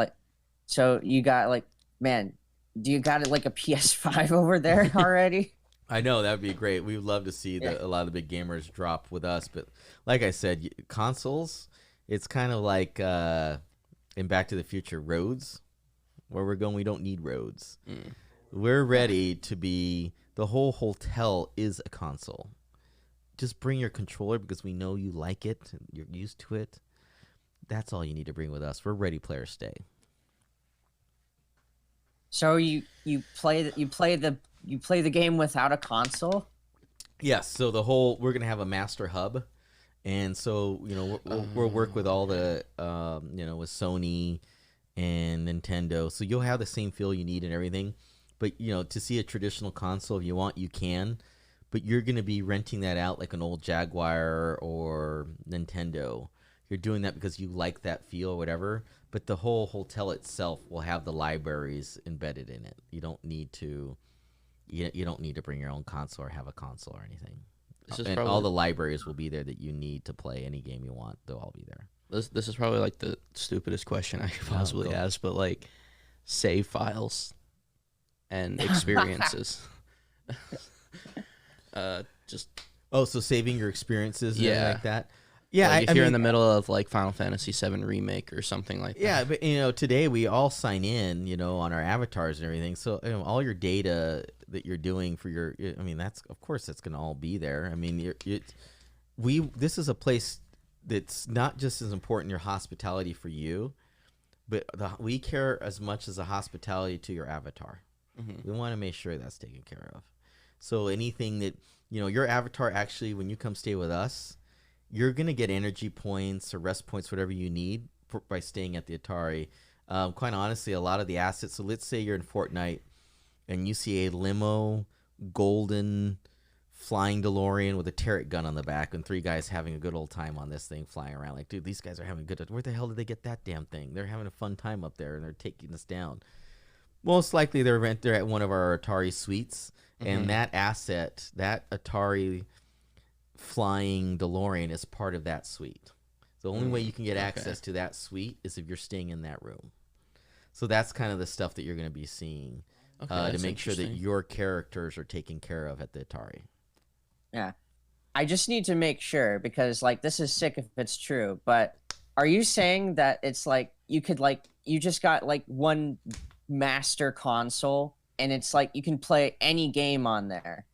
man, do you got like a PS5 over there already? I know, that would be great. We would love to see a lot of the big gamers drop with us, but like I said, consoles, it's kind of like in Back to the Future, roads. Where we're going, we don't need roads. We're ready to be, the whole hotel is a console. Just bring your controller, because we know you like it, you're used to it. That's all you need to bring with us. We're ready, player stay. So you play the game without a console? Yes. So we're gonna have a master hub, and so we'll work with all the with Sony and Nintendo. So you'll have the same feel you need and everything. But to see a traditional console, if you want, you can. But you're gonna be renting that out like an old Jaguar or Nintendo. You're doing that because you like that feel or whatever. But the whole hotel itself will have the libraries embedded in it. You don't need to you don't need to bring your own console or have a console or anything. This is And probably, all the libraries will be there that you need to play any game you want. They'll all be there. this is probably like the stupidest question I could possibly ask, but like save files and experiences. Just so saving your experiences, Yeah. like that. Yeah, like if you're in the middle of like Final Fantasy VII Remake or something like that. Yeah, but today we all sign in, on our avatars and everything. So all your data that you're doing for your, that's of course that's going to all be there. I mean, this is a place that's not just as important your hospitality for you, but we care as much as the hospitality to your avatar. Mm-hmm. We want to make sure that's taken care of. So anything that your avatar actually, when you come stay with us, you're going to get energy points or rest points, whatever you need by staying at the Atari. Quite honestly, a lot of the assets, so let's say you're in Fortnite and you see a limo, golden, flying DeLorean with a turret gun on the back and 3 guys having a good old time on this thing flying around. Like, dude, these guys are having a good time. Where the hell did they get that damn thing? They're having a fun time up there and they're taking us down. Most likely they're at one of our Atari suites, and that asset, that Atari flying DeLorean is part of that suite. The only way you can get access to that suite is if you're staying in that room. So that's kind of the stuff that you're going to be seeing to make sure that your characters are taken care of at the Atari. Yeah. I just need to make sure, because like this is sick if it's true, but are you saying that it's like you could you just got like one master console and it's like you can play any game on there?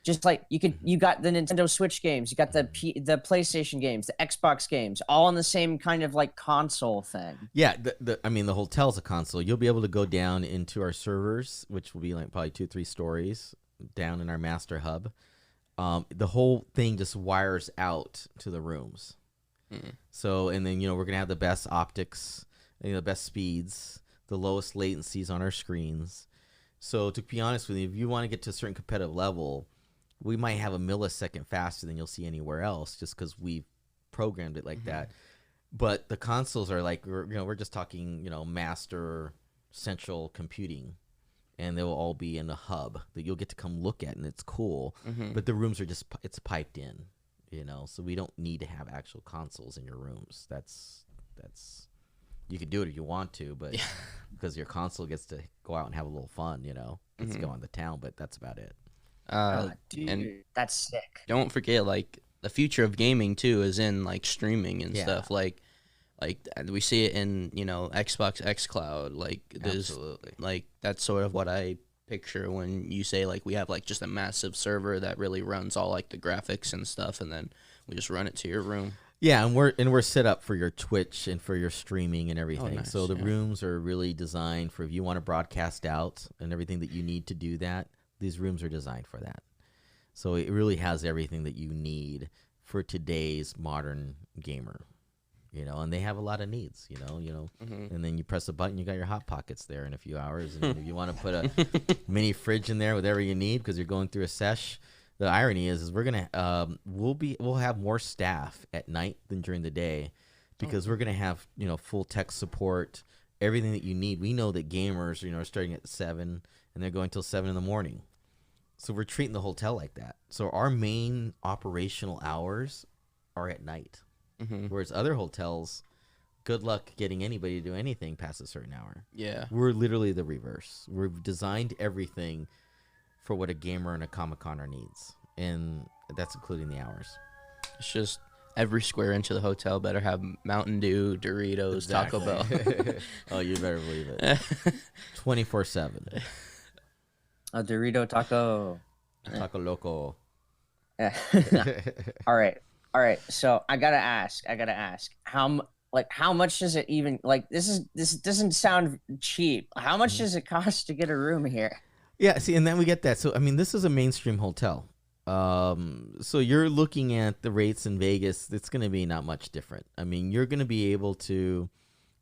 Just like you got the Nintendo Switch games, you got the PlayStation games, the Xbox games, all on the same kind of like console thing. Yeah, the hotel's a console. You'll be able to go down into our servers, which will be like probably 2-3 stories down in our master hub. The whole thing just wires out to the rooms. So, and then we're gonna have the best optics, the best speeds, the lowest latencies on our screens. So, to be honest with you, if you want to get to a certain competitive level, we might have a millisecond faster than you'll see anywhere else, just because we've programmed it like that. But the consoles are like we're just talking master central computing, and they will all be in a hub that you'll get to come look at, and it's cool. But the rooms are it's piped in, so we don't need to have actual consoles in your rooms. That's you can do it if you want to, but because your console gets to go out and have a little fun, gets to go on the town, but that's about it. Dude, and that's sick. Don't forget, like, the future of gaming too is in like streaming and stuff. Like we see it in Xbox xCloud. Like there's Absolutely. like that's sort of what I picture when you say like we have like just a massive server that really runs all like the graphics and stuff, and then we just run it to your room. Yeah, and we're set up for your Twitch and for your streaming and everything. Nice, so the rooms are really designed for if you want to broadcast out and everything that you need to do that. These rooms are designed for that. So it really has everything that you need for today's modern gamer. And they have a lot of needs, and then you press a button, you got your Hot Pockets there in a few hours. And if you want to put a mini fridge in there, whatever you need, because you're going through a sesh. The irony is we're gonna we'll have more staff at night than during the day, because we're gonna have full tech support, everything that you need. We know that gamers are starting at 7 and they're going till 7 in the morning, so we're treating the hotel like that. So our main operational hours are at night, whereas other hotels, good luck getting anybody to do anything past a certain hour. Yeah, we're literally the reverse. We've designed everything for what a gamer and a Comic-Coner needs, and that's including the hours. it's just every square inch of the hotel better have Mountain Dew, Doritos, Exactly. Taco Bell. Oh, you better believe it. 24/7. A Dorito taco. Taco Loco. Yeah. All right. So I gotta ask. How much does it even This doesn't sound cheap. How much does it cost to get a room here? Yeah, see, and then we get that. So, this is a mainstream hotel. So you're looking at the rates in Vegas. It's going to be not much different. You're going to be able to,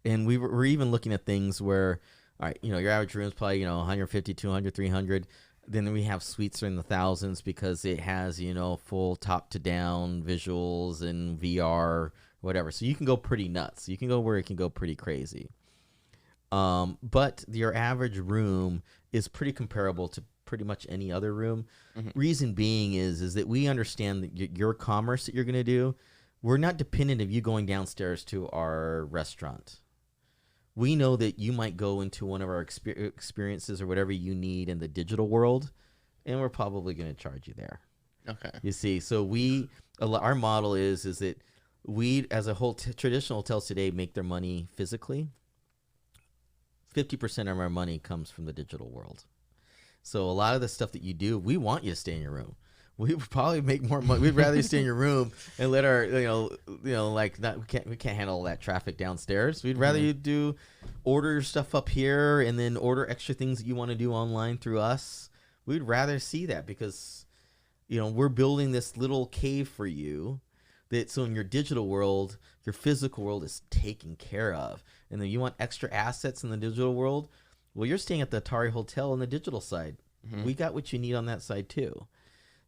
and we're even looking at things where, all right, your average room is probably, 150, 200, 300. Then we have suites in the thousands because it has, full top to down visuals and VR, whatever. So you can go pretty nuts. You can go where it can go pretty crazy. But your average room is pretty comparable to pretty much any other room. Mm-hmm. Reason being is that we understand that your commerce that you're going to do, we're not dependent of you going downstairs to our restaurant. We know that you might go into one of our experiences or whatever you need in the digital world, and we're probably going to charge you there. Okay. You see, so our model is that we, as a whole, traditional hotels today make their money physically. 50% of our money comes from the digital world. So a lot of the stuff that you do, we want you to stay in your room. We would probably make more money. We'd rather you stay in your room and let our, like we can't handle all that traffic downstairs. We'd rather you order your stuff up here and then order extra things that you want to do online through us. We'd rather see that because, we're building this little cave for you so in your digital world, your physical world is taken care of. And then you want extra assets in the digital world. Well, you're staying at the Atari Hotel on the digital side. Mm-hmm. We got what you need on that side too.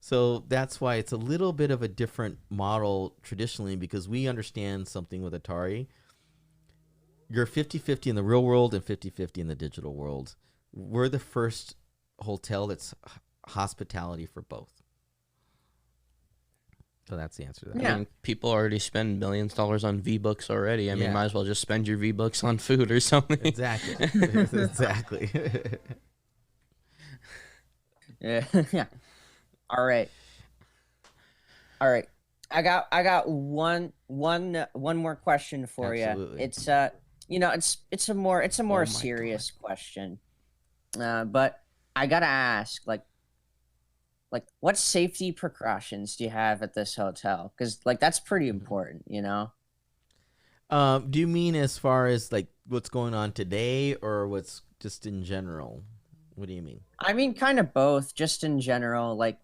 So that's why it's a little bit of a different model traditionally, because we understand something with Atari. You're 50-50 in the real world and 50-50 in the digital world. We're the first hotel that's hospitality for both. So that's the answer to that. Yeah. I mean, people already spend millions of dollars on V-Bucks already. I mean, might as well just spend your V-Bucks on food or something. Exactly. Exactly. Yeah. All right. I got one more question for Absolutely. you. It's a more serious question. But I gotta ask, like what safety precautions do you have at this hotel? Because that's pretty important, Do you mean as far as like what's going on today, or what's just in general? What do you mean? I mean, kind of both, just in general. Like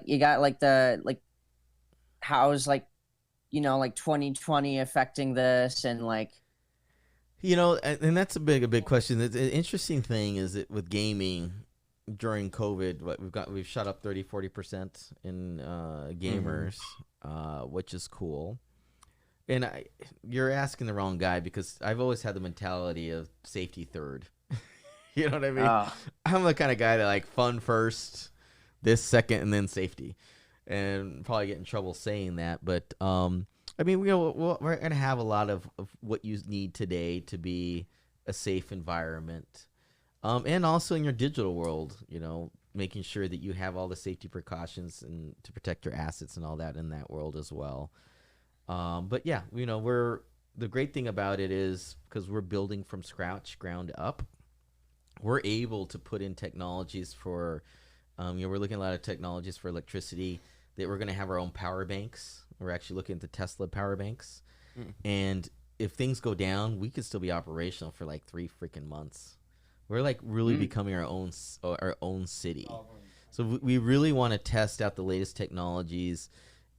you got how's 2020 affecting this, and and that's a big question. The interesting thing is that with gaming during COVID, we've shot up 30-40% in gamers, which is cool. And you're asking the wrong guy, because I've always had the mentality of safety third. You know what I mean? I'm the kind of guy that like fun first, this second, and then safety. And probably get in trouble saying that, but I mean, we're gonna have a lot of what you need today to be a safe environment, and also in your digital world, making sure that you have all the safety precautions and to protect your assets and all that in that world as well. But yeah, the great thing about it is because we're building from scratch, ground up, we're able to put in technologies for, we're looking at a lot of technologies for electricity, that we're going to have our own power banks. We're actually looking at the Tesla power banks. And if things go down, we could still be operational for like 3 freaking months. We're like really becoming our own city. So we really want to test out the latest technologies,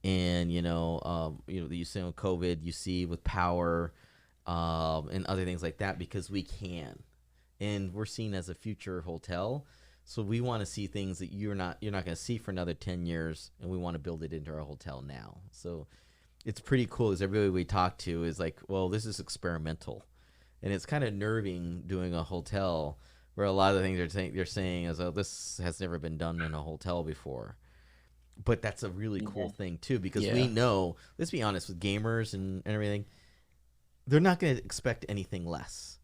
and that you see with COVID, you see with power, and other things like that, because we can, and we're seen as a future hotel. So we want to see things that you're not going to see for another 10 years, and we want to build it into our hotel now. So it's pretty cool, as everybody we talk to is like, well, this is experimental. And it's kind of nerving doing a hotel where a lot of the things they're saying is, oh, this has never been done in a hotel before. But that's a really cool thing too, because we know, let's be honest, with gamers and everything, they're not going to expect anything less.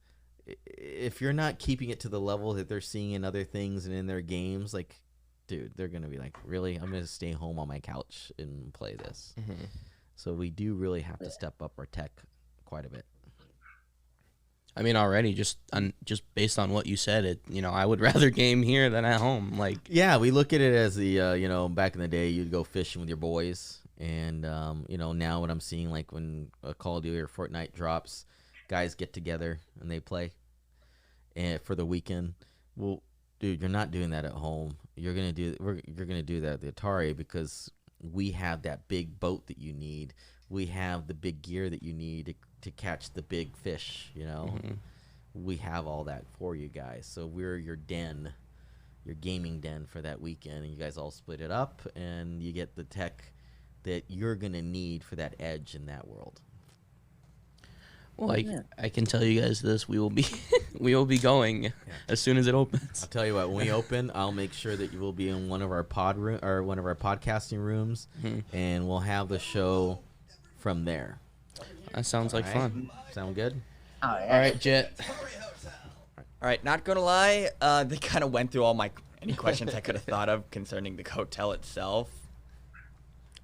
If you're not keeping it to the level that they're seeing in other things and in their games, like, dude, they're going to be like, really? I'm going to stay home on my couch and play this. Mm-hmm. So we do really have to step up our tech quite a bit. I mean, already just based on what you said, I would rather game here than at home. Like, yeah, we look at it as the back in the day, you'd go fishing with your boys, and now what I'm seeing, like when a Call of Duty or Fortnite drops, guys get together and they play, and for the weekend. Well, dude, you're not doing that at home. You're gonna do that at the Atari, because we have that big boat that you need. We have the big gear that you need to catch the big fish, Mm-hmm. We have all that for you guys. So we're your den, your gaming den for that weekend, and you guys all split it up, and you get the tech that you're going to need for that edge in that world. Well, I can tell you guys this: we will be going as soon as it opens. I'll tell you what. When we open, I'll make sure that you will be in one of our one of our podcasting rooms, and we'll have the show from there. That sounds like fun. Sound good? Oh, yeah. All right, Jet. All right, not gonna lie, they kind of went through any questions I could have thought of concerning the hotel itself.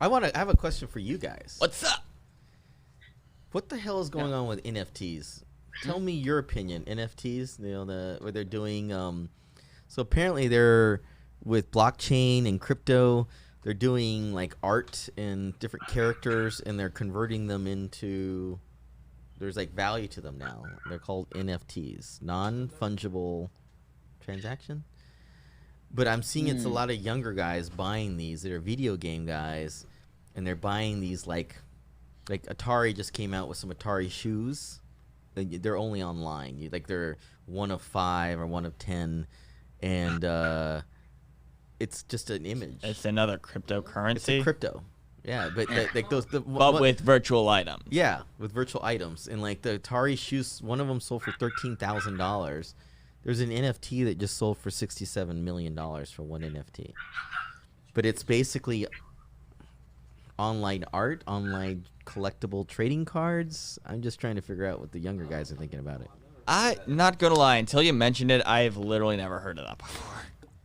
I have a question for you guys. What's up? What the hell is going on with NFTs? Tell me your opinion. NFTs, what they're doing. So apparently they're with blockchain and crypto. They're doing like art and different characters, and they're converting them into. There's like value to them now. They're called NFTs, non-fungible transaction. But I'm seeing it's a lot of younger guys buying these. They're video game guys, and they're buying these like Atari just came out with some Atari shoes. They're only online. They're 1 of 5 or 1 of 10, and it's just an image. It's another cryptocurrency. It's a crypto. Yeah, but with virtual items. Yeah, with virtual items, and like the Atari shoes, one of them sold for $13,000. There's an NFT that just sold for $67 million for one NFT. But it's basically online art, online collectible trading cards. I'm just trying to figure out what the younger guys are thinking about it. I'm not gonna lie, until you mentioned it, I've literally never heard of that before.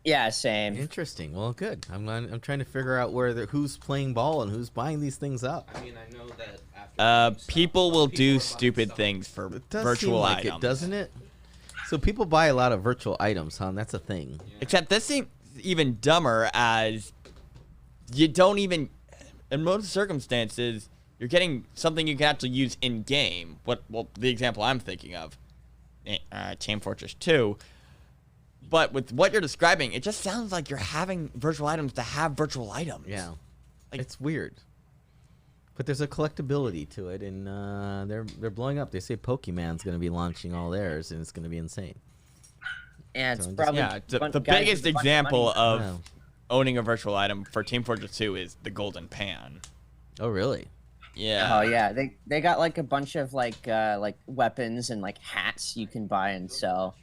Yeah, same. Interesting. Well, good. I'm trying to figure out who's playing ball and who's buying these things up. I mean, I know that after people will do stupid things for It does virtual seem like items, it, doesn't it? So people buy a lot of virtual items, huh? That's a thing. Except this seems even dumber, as you don't even, in most circumstances, you're getting something you can actually use in game. Well, the example I'm thinking of, Team Fortress 2. But with what you're describing, it just sounds like you're having virtual items to have virtual items. Yeah, Like, it's weird. But there's a collectability to it, and they're blowing up. They say Pokemon's going to be launching all theirs, and it's going to be insane. Yeah, it's So probably the biggest example of owning a virtual item for Team Fortress 2 is the Golden Pan. Oh, really? Yeah. Oh yeah, they got like a bunch of like weapons and like hats you can buy and sell.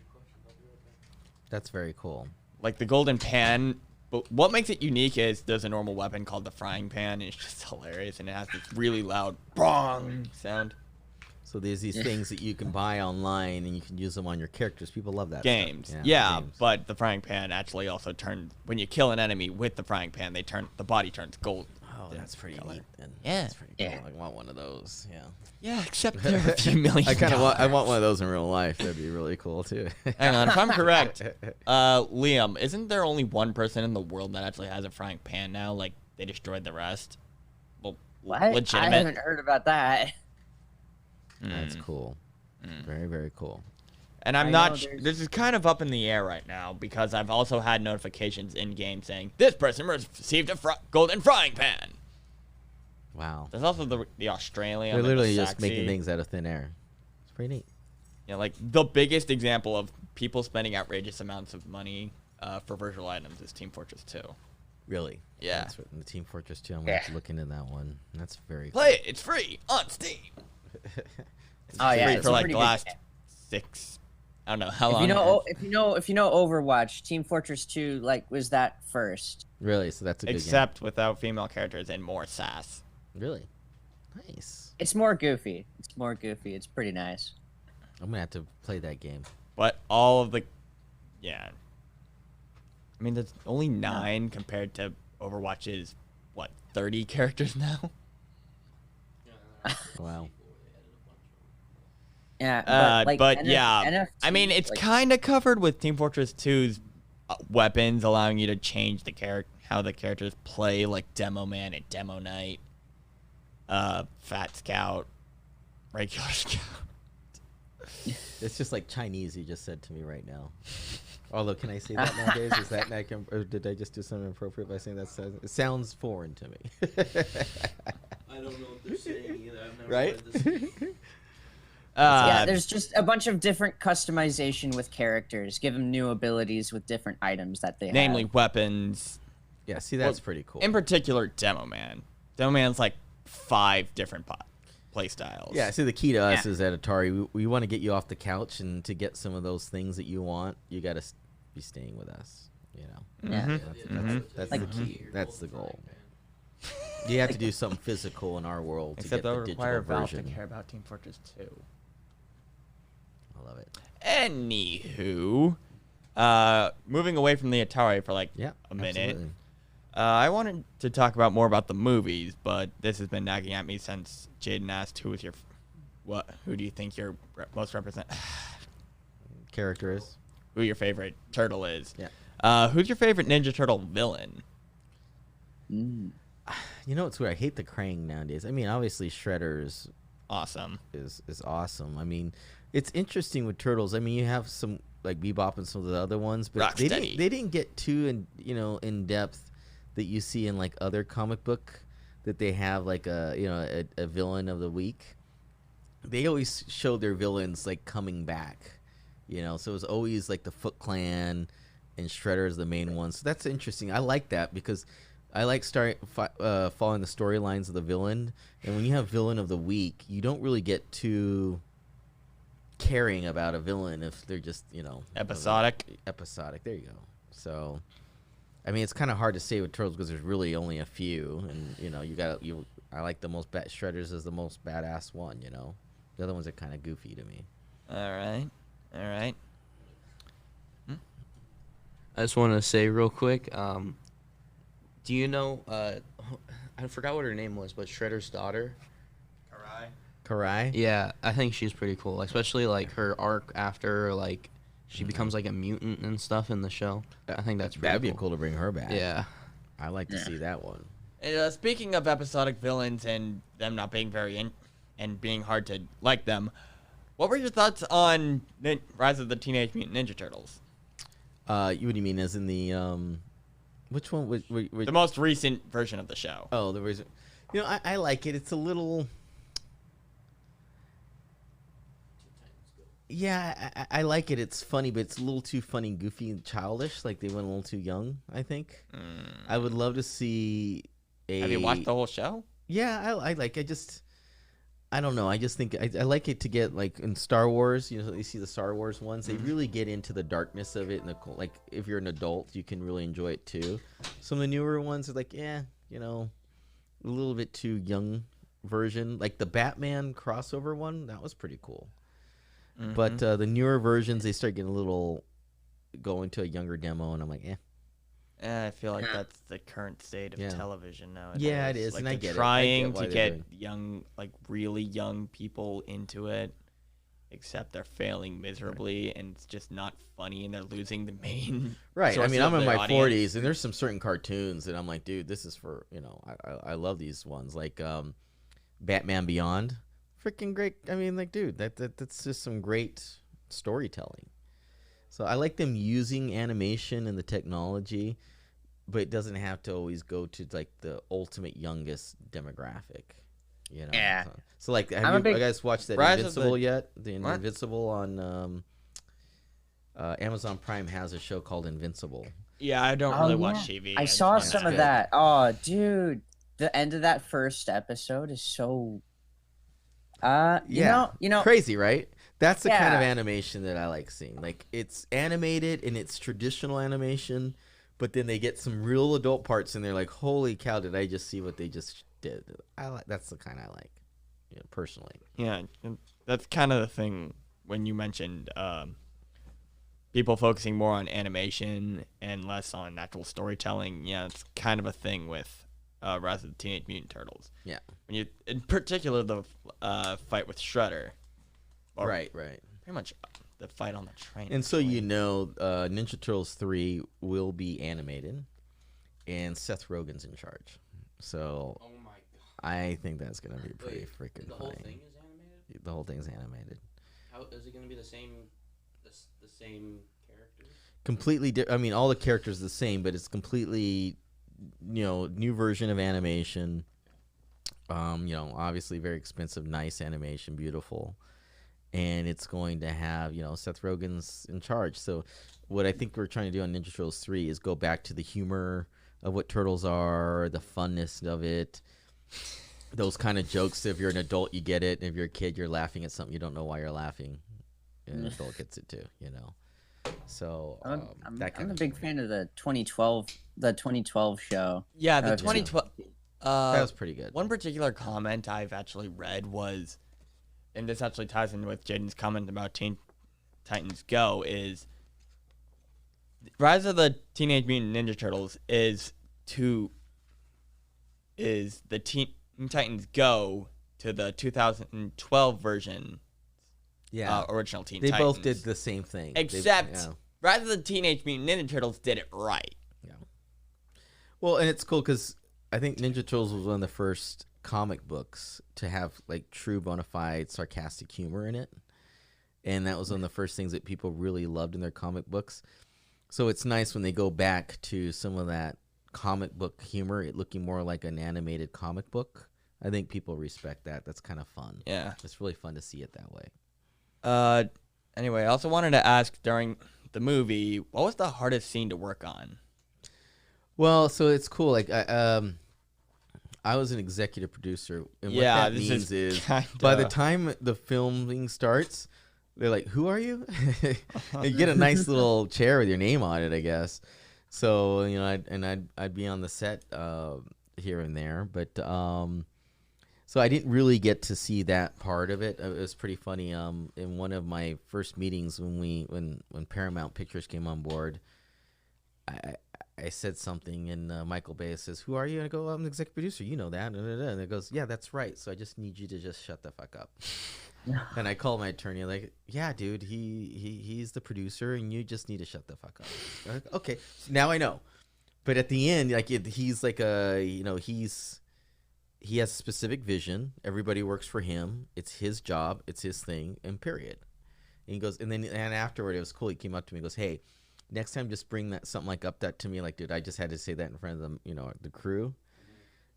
That's very cool. Like the Golden Pan, but what makes it unique is there's a normal weapon called the Frying Pan, and it's just hilarious, and it has this really loud bong sound. So there's these things that you can buy online, and you can use them on your characters. People love that Games. stuff. Yeah, games. but the Frying Pan actually also turns, when you kill an enemy with the Frying Pan, the body turns gold. Oh, that's pretty neat. Then. Yeah. That's pretty cool. Yeah. I want one of those. Yeah. Yeah, except they're a few million. I want one of those in real life. That'd be really cool too. Hang on, if I'm correct, Liam, isn't there only one person in the world that actually has a frying pan now? Like, they destroyed the rest? Well, What? legitimate. I haven't heard about that. That's cool. Very, very cool. And I'm I not. know there's- This is kind of up in the air right now because I've also had notifications in game saying this person received a golden frying pan. Wow. There's also the Australian. They're and literally the just making Saxy. things out of thin air. It's pretty neat. Yeah, like the biggest example of people spending outrageous amounts of money for virtual items is Team Fortress 2. Really? Yeah. That's what, the Team Fortress 2. I'm going to have to look into that one. That's very Play it. It's free on Steam. Oh yeah, Free it's for a like pretty the good last game. 6. I don't know how long. If you know Overwatch, Team Fortress 2 was that first. Really? So that's a good Except without female characters and more sass. game. Really? Nice. It's more goofy. It's pretty nice. I'm going to have to play that game. But all of the, yeah. I mean, there's only 9 compared to Overwatch's, 30 characters now? Wow. Yeah, but yeah, NFT, I mean, it's kind of covered with Team Fortress 2's weapons, allowing you to change how the characters play, like Demo Man and Demo Knight, Fat Scout, Regular Scout. It's just like Chinese you just said to me right now. Although, can I say that nowadays? Is that not, or did I just do something inappropriate by saying that? It sounds foreign to me. I don't know what they're saying either. I've never Right? played this game. yeah, there's just a bunch of different customization with characters. Give them new abilities with different items that they namely have. weapons. Yeah, see, that's pretty cool. In particular, Demo Man. Demo Man's like 5 different pots. play styles. Yeah, so the key to us is at Atari, we want to get you off the couch, and to get some of those things that you want, you got to be staying with us. You know, Yeah. that's the key. That's the goal. You have to do something physical in our world Except to get that would the require digital Valve to version. care about Team Fortress 2. I love it. Anywho, moving away from the Atari for like a minute. Absolutely. I wanted to talk about more about the movies, but this has been nagging at me since Jaden asked who do you think your most represent Character is? who your favorite turtle is. Yeah. Who's your favorite Ninja Turtle villain? You know, it's weird. I hate the Krang nowadays. I mean, obviously Shredder is Awesome. awesome. I mean, it's interesting with Turtles. I mean, you have some like Bebop and some of the other ones, but they didn't get too in depth that you see in like other comic book that they have like a villain of the week. They always show their villains like coming back, so it was always like the Foot Clan and Shredder is the main one. So that's interesting. I like that because I like following the storylines of the villain. And when you have villain of the week, you don't really get too caring about a villain if they're just, Episodic. Episodic. There you go. So, I mean, it's kind of hard to say with Turtles because there's really only a few. And, I like the most Shredder's is the most badass one, The other ones are kind of goofy to me. All right. I just want to say real quick, do you know, I forgot what her name was, but Shredder's daughter? Karai? Yeah, I think she's pretty cool, especially like her arc after like she becomes like a mutant and stuff in the show. I think that's pretty That'd be cool to bring her back. Yeah. I like to see that one. Speaking of episodic villains and them not being and being hard to like them, what were your thoughts on Rise of the Teenage Mutant Ninja Turtles? What do you mean, as in the which one? The most recent version of the show. Oh, the reason. I like it. It's a little. Yeah, I like it. It's funny, but it's a little too funny, goofy, and childish. Like they went a little too young, I think. I would love to see a. Have you watched the whole show? Yeah, I don't know. I just think I like it to get like in Star Wars. You see the Star Wars ones. They really get into the darkness of it, and like if you're an adult, you can really enjoy it too. Some of the newer ones are like, a little bit too young version. Like the Batman crossover one, that was pretty cool. But the newer versions, they start getting a little going to a younger demo, and I'm like, I feel like that's the current state of television nowadays. Yeah, it is, like and I get it. Trying to get young, like really young people into it, except they're failing miserably, and it's just not funny, and they're losing the main. Right. I mean, I'm in my audience. 40s, and there's some certain cartoons that I'm like, dude, this is for I love these ones, like Batman Beyond. Freaking great. I mean, like, dude, that's just some great storytelling. So I like them using animation and the technology, but it doesn't have to always go to like the ultimate youngest demographic, Yeah. So like, have you guys watched that Invincible yet? The What? Invincible on Amazon Prime has a show called Invincible. Yeah, I don't really watch TV. I saw some of that. Oh, dude, the end of that first episode is so. Crazy, right? That's the kind of animation that I like seeing. Like it's animated and it's traditional animation, but then they get some real adult parts and they're like, "Holy cow, did I just see what they just did?" That's the kind I like, personally. Yeah, and that's kind of the thing when you mentioned people focusing more on animation and less on actual storytelling. Yeah, it's kind of a thing with Rise of the Teenage Mutant Turtles. Yeah. When you, in particular, the fight with Shredder. Right. Pretty much the fight on the train. And so Ninja Turtles 3 will be animated, and Seth Rogen's in charge. So Oh my god. I think that's gonna be pretty freaking The whole funny. thing is animated? The whole thing's animated. How is it going to be the same characters? Completely I mean, all the characters are the same, but it's completely, new version of animation. Obviously very expensive, nice animation, beautiful. And it's going to have, Seth Rogen's in charge. So what I think we're trying to do on Ninja Turtles 3 is go back to the humor of what Turtles are, the funness of it. those kind of jokes. If you're an adult, you get it. If you're a kid, you're laughing at something you don't know why you're laughing. And an adult gets it too, you know. So I'm a big fan of the 2012 show. Yeah, the 2012. That was pretty good. One particular comment I've actually read was, and this actually ties in with Jaden's comment about Teen Titans Go, is Rise of the Teenage Mutant Ninja Turtles is the Teen Titans Go to the 2012 version. Yeah, original Teen Titans. They both did the same thing. Except Rise of the Teenage Mutant Ninja Turtles did it right. Yeah. Well, and it's cool because I think Ninja Turtles was one of the first comic books to have like true bona fide sarcastic humor in it. And that was one of the first things that people really loved in their comic books. So it's nice when they go back to some of that comic book humor, it looking more like an animated comic book. I think people respect that. That's kind of fun. Yeah. It's really fun to see it that way. Anyway, I also wanted to ask, during the movie, what was the hardest scene to work on? Well, so it's cool. Like, I was an executive producer, and what that means is by the time the filming starts, they're like, "Who are you?" You get a nice little chair with your name on it, I guess. So I'd be on the set here and there, but so I didn't really get to see that part of it. It was pretty funny. In one of my first meetings when Paramount Pictures came on board, I said something, and Michael Bay says, "Who are you?" And I go, "I'm the executive producer. You know that." And it goes, "Yeah, that's right. So I just need you to just shut the fuck up." And I called my attorney, like, "Yeah, dude, he's the producer, and you just need to shut the fuck up." I'm like, okay, now I know. But at the end, like, he's like he has a specific vision. Everybody works for him. It's his job. It's his thing, and period. And he goes, and afterward, it was cool. He came up to me and goes, "Hey, next time, just bring something like that to me. Like, dude, I just had to say that in front of the crew.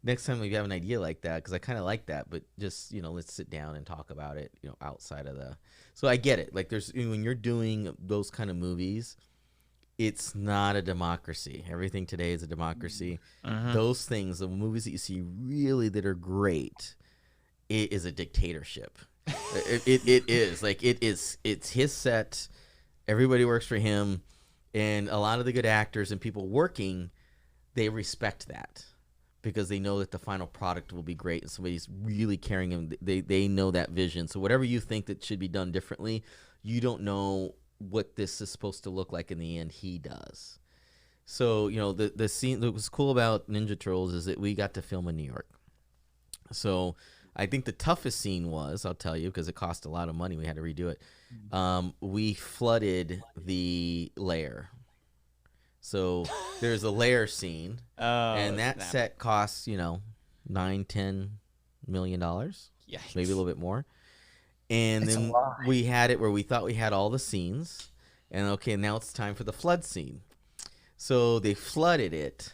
Next time, if you have an idea like that, because I kind of like that, but just, let's sit down and talk about it, outside of the." So I get it. Like, when you're doing those kind of movies, it's not a democracy. Everything today is a democracy. Those things, the movies that you see really that are great, it is a dictatorship. it is. Like, it's his set. Everybody works for him. And a lot of the good actors and people working, they respect that because they know that the final product will be great and somebody's really carrying them. They know that vision. So whatever you think that should be done differently, you don't know what this is supposed to look like in the end. He does. So, the scene that was cool about Ninja Turtles is that we got to film in New York. So I think the toughest scene was, I'll tell you, because it cost a lot of money. We had to redo it. We flooded the lair. So there's a lair scene, and that set costs, $9-10 million, maybe a little bit more. And then we had it where we thought we had all the scenes, and okay, now it's time for the flood scene. So they flooded it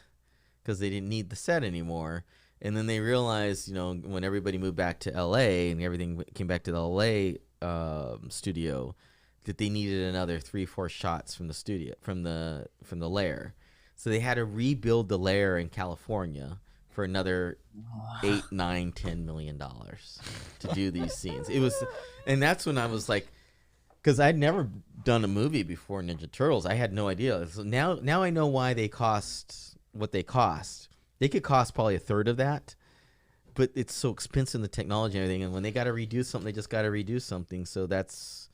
because they didn't need the set anymore. And then they realized, when everybody moved back to LA and everything came back to the LA studio, that they needed another 3-4 shots from the studio, from the lair. So they had to rebuild the lair in California for another $8-10 million to do these scenes. It was, and that's when I was like, because I'd never done a movie before Ninja Turtles. I had no idea. So now I know why they cost what they cost. They could cost probably a third of that, but it's so expensive in the technology and everything. And when they got to redo something, they just got to redo something. So that's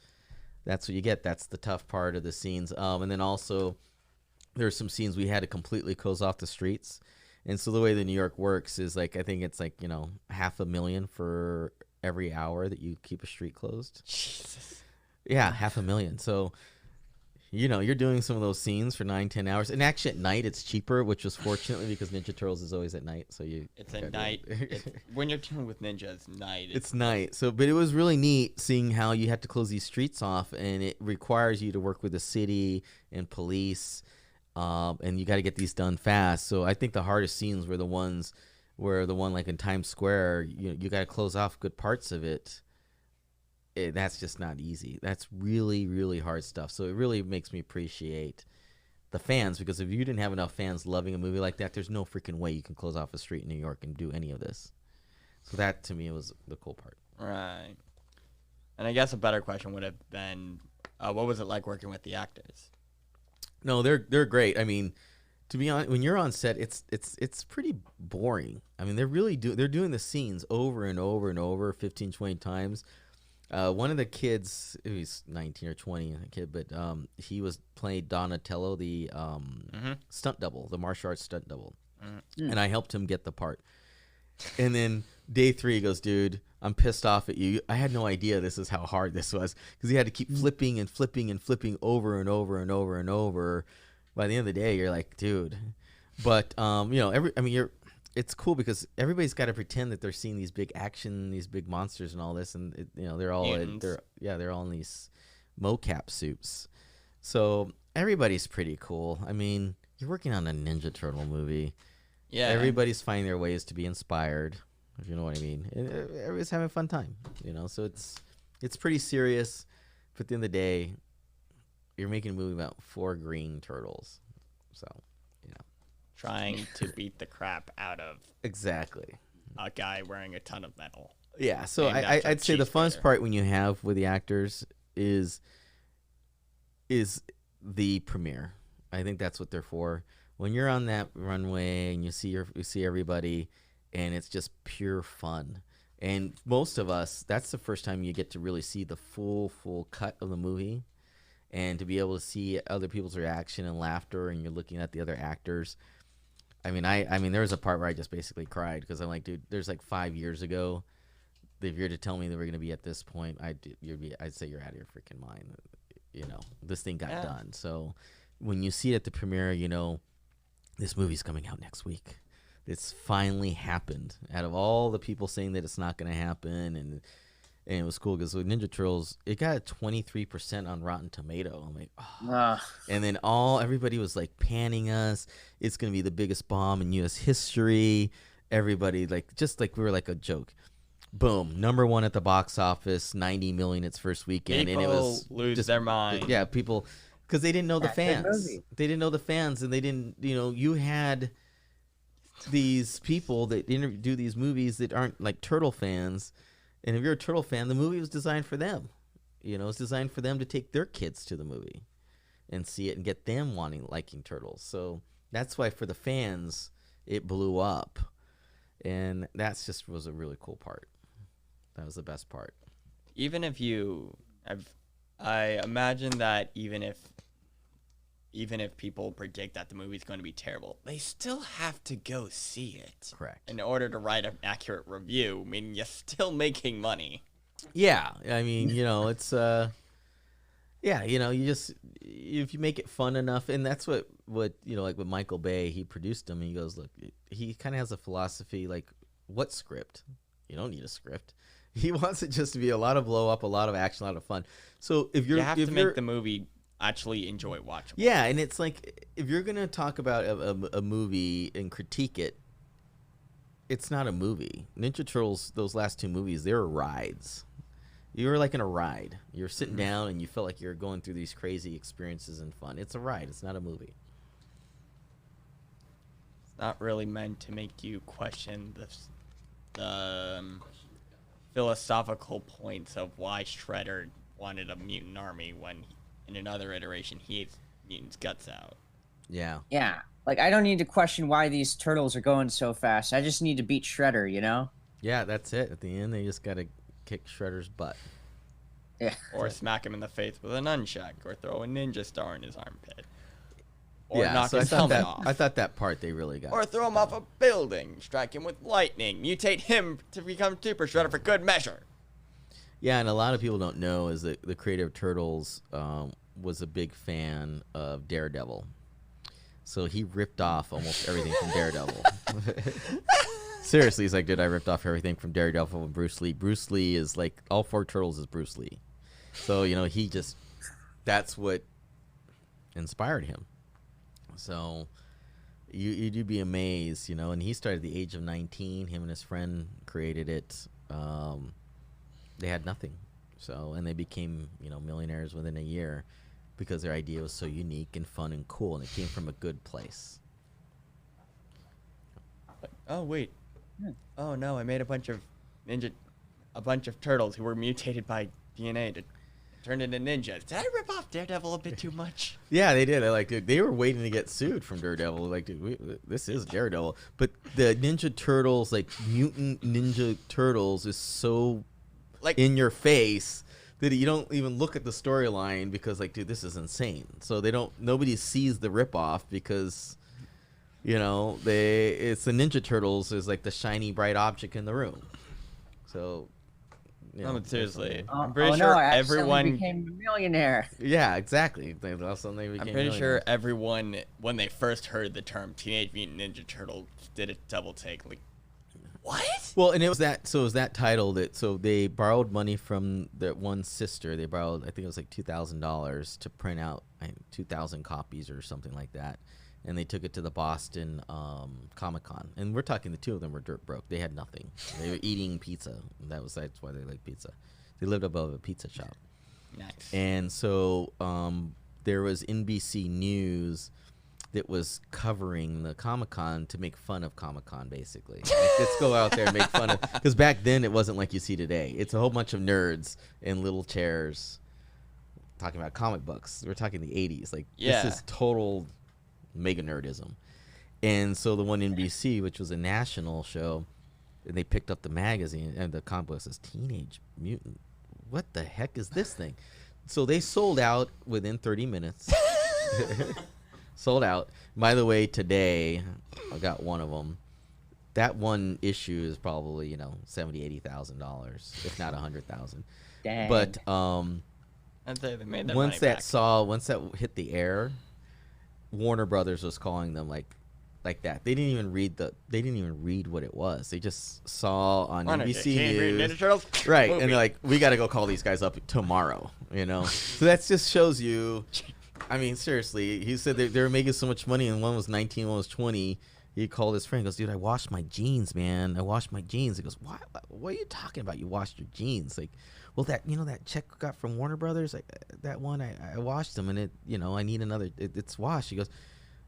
what you get. That's the tough part of the scenes. And then also there's some scenes we had to completely close off the streets. And so the way the New York works is like, I think it's like, $500,000 for every hour that you keep a street closed. Jesus. Yeah, $500,000. So, you're doing some of those scenes for 9-10 hours. And actually at night it's cheaper, which was fortunately because Ninja Turtles is always at night. So it's at night. When you're dealing with ninja, it's night. It's night. So, but it was really neat seeing how you have to close these streets off, and it requires you to work with the city and police. And you got to get these done fast. So I think the hardest scenes were the ones where the one like in Times Square, you got to close off good parts of it. That's just not easy. That's really, really hard stuff. So it really makes me appreciate the fans, because if you didn't have enough fans loving a movie like that, there's no freaking way you can close off a street in New York and do any of this. So that to me was the cool part. Right. And I guess a better question would have been, what was it like working with the actors? No, they're great. I mean, to be honest, when you're on set, it's pretty boring. I mean, they're doing the scenes over and over and over 15, 20 times. One of the kids, he's 19 or 20, a kid, but he was playing Donatello, the stunt double, the martial arts stunt double. And I helped him get the part. And then day 3, he goes, dude, I'm pissed off at you. I had no idea this is how hard this was, because he had to keep flipping and flipping and flipping over and over and over and over. By the end of the day, you're like, dude. But it's cool because everybody's got to pretend that they're seeing these big action, these big monsters and all this, and they're all they're all in these mocap suits. So everybody's pretty cool. I mean, you're working on a Ninja Turtle movie. Yeah, everybody's finding their ways to be inspired, if you know what I mean. And everybody's having a fun time, So it's pretty serious. But at the end of the day, you're making a movie about 4 green turtles, so trying to beat the crap out of exactly a guy wearing a ton of metal. Yeah, so I'd say the funnest part when you have with the actors is the premiere. I think that's what they're for. When you're on that runway and you see everybody, and it's just pure fun. And most of us, that's the first time you get to really see the full cut of the movie, and to be able to see other people's reaction and laughter, and you're looking at the other actors. I mean, there was a part where I just basically cried because I'm like, dude, there's like 5 years ago. If you're to tell me that we're going to be at this point, I'd say you're out of your freaking mind. This thing got done. So when you see it at the premiere, this movie's coming out next week. It's finally happened. Out of all the people saying that it's not going to happen, and it was cool because with Ninja Turtles, it got a 23% on Rotten Tomato. I'm like, oh. And then everybody was like panning us. It's going to be the biggest bomb in U.S. history. Everybody just like we were like a joke. Boom, #1 at the box office, 90 million its first weekend, people and it was lose their mind. Yeah, people, because they didn't know the fans. They didn't know the fans, and they didn't. You had these people that do these movies that aren't like turtle fans. And if you're a turtle fan, the movie was designed for them. It's designed for them to take their kids to the movie and see it and get them liking turtles. So that's why for the fans, it blew up. And that's just was a really cool part. That was the best part. Even if I imagine that even if people predict that the movie's going to be terrible, they still have to go see it. Correct. In order to write an accurate review, meaning you're still making money. Yeah. I mean, it's, you just, if you make it fun enough, and that's what like with Michael Bay, he produced them, and he goes, look, he kind of has a philosophy, like, what script? You don't need a script. He wants it just to be a lot of blow up, a lot of action, a lot of fun. So if you have to make the movie actually enjoy watching. Yeah, and it's like if you're gonna talk about a movie and critique it, it's not a movie. Ninja Turtles, those last 2 movies, they were rides. You were like in a ride. You're sitting down and you felt like you're going through these crazy experiences and fun. It's a ride. It's not a movie. It's not really meant to make you question the philosophical points of why Shredder wanted a mutant army when in another iteration he hates mutants' guts out. Yeah. Yeah. Like, I don't need to question why these turtles are going so fast. I just need to beat Shredder, Yeah, that's it. At the end, they just got to kick Shredder's butt. Yeah. Or smack him in the face with a nunchuck, or throw a ninja star in his armpit. Or knock his helmet off. I thought that part they really got. Or throw him off a building, strike him with lightning, mutate him to become Super Shredder for good measure. Yeah, and a lot of people don't know is that the creator of Turtles was a big fan of Daredevil. So he ripped off almost everything from Daredevil. Seriously, he's like, dude, I ripped off everything from Daredevil and Bruce Lee. Bruce Lee is like, all 4 Turtles is Bruce Lee. So, he just, that's what inspired him. So you'd be amazed, and he started at the age of 19. Him and his friend created it. They had nothing. So, and they became, millionaires within a year because their idea was so unique and fun and cool, and it came from a good place. Oh, wait. Oh, no, I made a bunch of a bunch of turtles who were mutated by DNA to turn into ninjas. Did I rip off Daredevil a bit too much? Yeah, they did. Dude, they were waiting to get sued from Daredevil. Like, dude, this is Daredevil. But the Ninja Turtles, like Mutant Ninja Turtles, is so Like in your face that you don't even look at the storyline because, like, dude, this is insane. So nobody sees the ripoff because, it's the Ninja Turtles is like the shiny bright object in the room. So. No, seriously. I'm pretty sure I everyone became a millionaire. Yeah, exactly. All sudden they I'm became pretty sure millionaires. everyone, when they first heard the term Teenage Mutant Ninja Turtle, did a double take. Like, what? Well, and it was that title that they borrowed money from that one sister. They borrowed, I think it was like $2,000 to print out 2,000 copies or something like that, and they took it to the Boston Comic-Con. And we're talking the two of them were dirt broke. They had nothing. They were eating pizza. That's why they like pizza. They lived above a pizza shop. Nice. And so there was NBC News that was covering the Comic-Con to make fun of Comic-Con, basically. Like, let's go out there and make fun of... Because back then, it wasn't like you see today. It's a whole bunch of nerds in little chairs talking about comic books. We're talking the 80s. Like, This is total mega nerdism. And so the one NBC, which was a national show, and they picked up the magazine, and the comic book says, Teenage Mutant. What the heck is this thing? So they sold out within 30 minutes. Sold out. By the way, today I got one of them. That one issue is probably $70,000-$80,000, if not $100,000. Dang. But I'd say they made their once money that back. once that hit the air, Warner Brothers was calling them like that. They didn't even read what it was. They just saw on NBC News. Ninja Turtles? Right, Movie. and they're like, we got to go call these guys up tomorrow, So that just shows you, I mean, seriously, he said they were making so much money, and one was 19, one was 20. He called his friend, goes, dude, I washed my jeans, man. I washed my jeans. He goes, what are you talking about? You washed your jeans? Like, well, that check I got from Warner Brothers, like, that one, I washed them, and it, I need another, it's washed. He goes,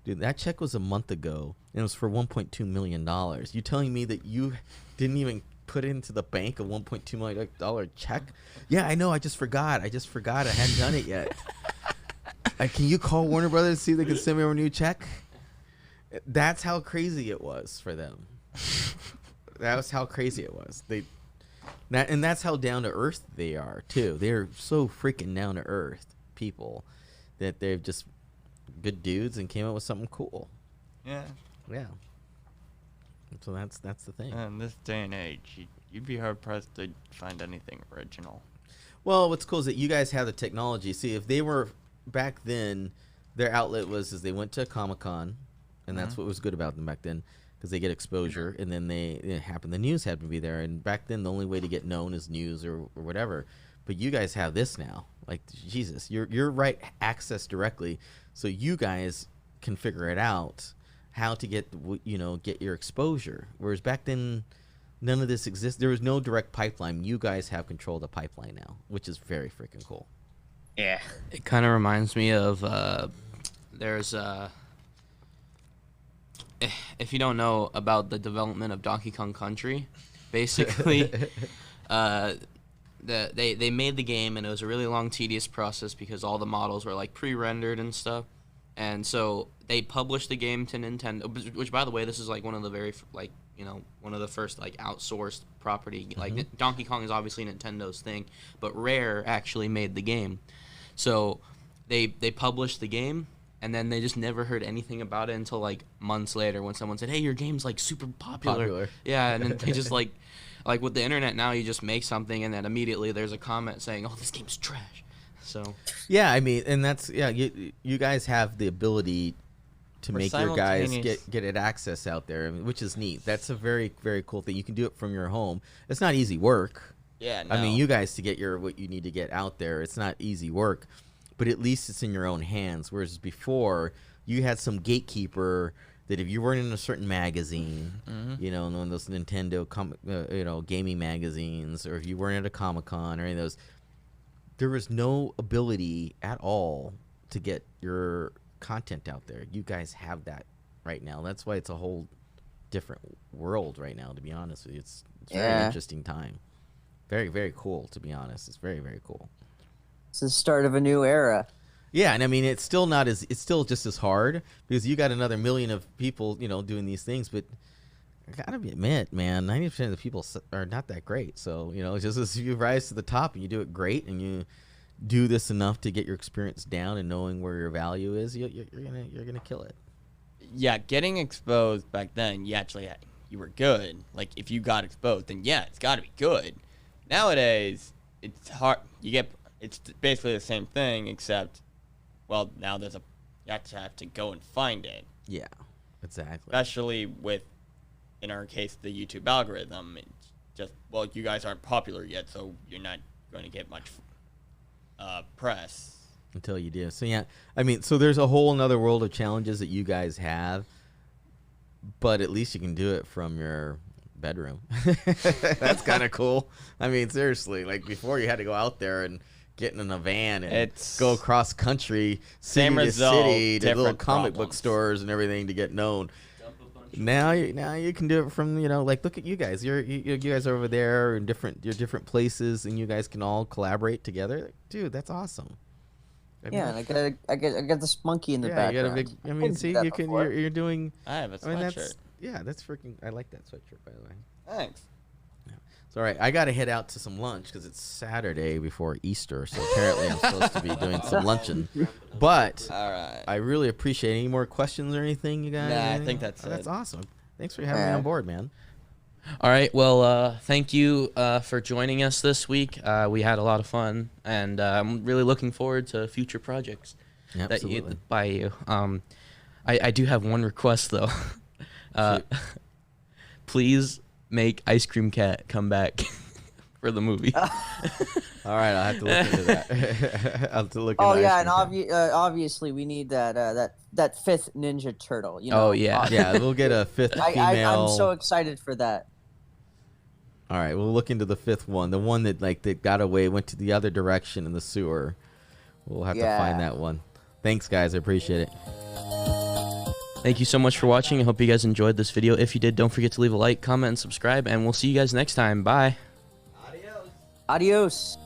dude, that check was a month ago, and it was for $1.2 million. You telling me that you didn't even put into the bank a $1.2 million check? Yeah, I know. I just forgot. I hadn't done it yet. Can you call Warner Brothers and see if they can send me a new check? That's how crazy it was for them. That was how crazy it was. And that's how down to earth they are too. They're so freaking down to earth people that they're just good dudes and came up with something cool. Yeah. Yeah. So that's the thing. In this day and age, you'd be hard pressed to find anything original. Well, what's cool is that you guys have the technology. See, if they were back then, their outlet was they went to Comic-Con, and that's what was good about them back then, because they get exposure, and then the news happened to be there. And back then, the only way to get known is news or whatever. But you guys have this now. Like, Jesus, you're right, access directly, so you guys can figure it out how to get your exposure. Whereas back then, none of this exists. There was no direct pipeline. You guys have control of the pipeline now, which is very freaking cool. Yeah. It kind of reminds me of there's if you don't know about the development of Donkey Kong Country, basically they made the game, and it was a really long, tedious process because all the models were like pre-rendered and stuff. And so they published the game to Nintendo, which, by the way, this is like one of the very one of the first like outsourced property. Like Donkey Kong is obviously Nintendo's thing, but Rare actually made the game. So they published the game, and then they just never heard anything about it until like months later when someone said, hey, your game's like super popular. Yeah, and then they just like with the internet now, you just make something, and then immediately there's a comment saying, oh, this game's trash. So yeah, I mean, and that's you guys have the ability to make your guys get it access out there, which is neat. That's a very, very cool thing. You can do it from your home. It's not easy work. Yeah, no. I mean, you guys to get what you need to get out there, it's not easy work, but at least it's in your own hands. Whereas before, you had some gatekeeper that if you weren't in a certain magazine, one of those Nintendo gaming magazines, or if you weren't at a Comic-Con or any of those, there was no ability at all to get your content out there. You guys have that right now. That's why it's a whole different world right now. To be honest with you, it's very interesting time. Very, very cool. To be honest, it's very, very cool. It's the start of a new era. Yeah, and I mean, it's still just as hard because you got another million of people, doing these things. But I gotta admit, man, 90% of the people are not that great. So it's just as you rise to the top and you do it great, and you do this enough to get your experience down and knowing where your value is, you're gonna kill it. Yeah, getting exposed back then, you were good. Like if you got exposed, then it's got to be good. Nowadays, it's hard. It's basically the same thing, except, well, now you have to go and find it. Yeah, exactly. Especially with, in our case, the YouTube algorithm. It's just, well, you guys aren't popular yet, so you're not going to get much press. Until you do. So, yeah, I mean, so there's a whole another world of challenges that you guys have, but at least you can do it from your bedroom. That's kind of cool. I mean, seriously, like before you had to go out there and get in a van and go across country, city to city, to little comic book stores and everything to get known. Now you can do it from, like, look at you guys. You guys are over there in different places, and you guys can all collaborate together. Like, dude, that's awesome. Yeah, and I got this monkey in the background. You got a big. I mean, see, you can. You're doing. I have a sweatshirt. That's freaking. I like that sweatshirt, by the way. Thanks. Yeah. So, all right, I got to head out to some lunch because it's Saturday before Easter. So apparently, I'm supposed to be doing some luncheon. But all right, I really appreciate any more questions or anything, you guys. Nah, I think that's it. That's awesome. Thanks for having me on board, man. All right. Well, thank you for joining us this week. We had a lot of fun, and I'm really looking forward to future projects by you. I do have one request though. Please make Ice Cream Cat come back for the movie. All right, I'll have to look into that. I'll have to look. Oh yeah, and obviously we need that fifth Ninja Turtle. Oh yeah, yeah, we'll get a fifth female. I'm so excited for that. All right, we'll look into the fifth one, the one that got away, went to the other direction in the sewer. We'll have to find that one. Thanks, guys. I appreciate it. Thank you so much for watching. I hope you guys enjoyed this video. If you did, don't forget to leave a like, comment, and subscribe, and we'll see you guys next time. Bye. Adios. Adios.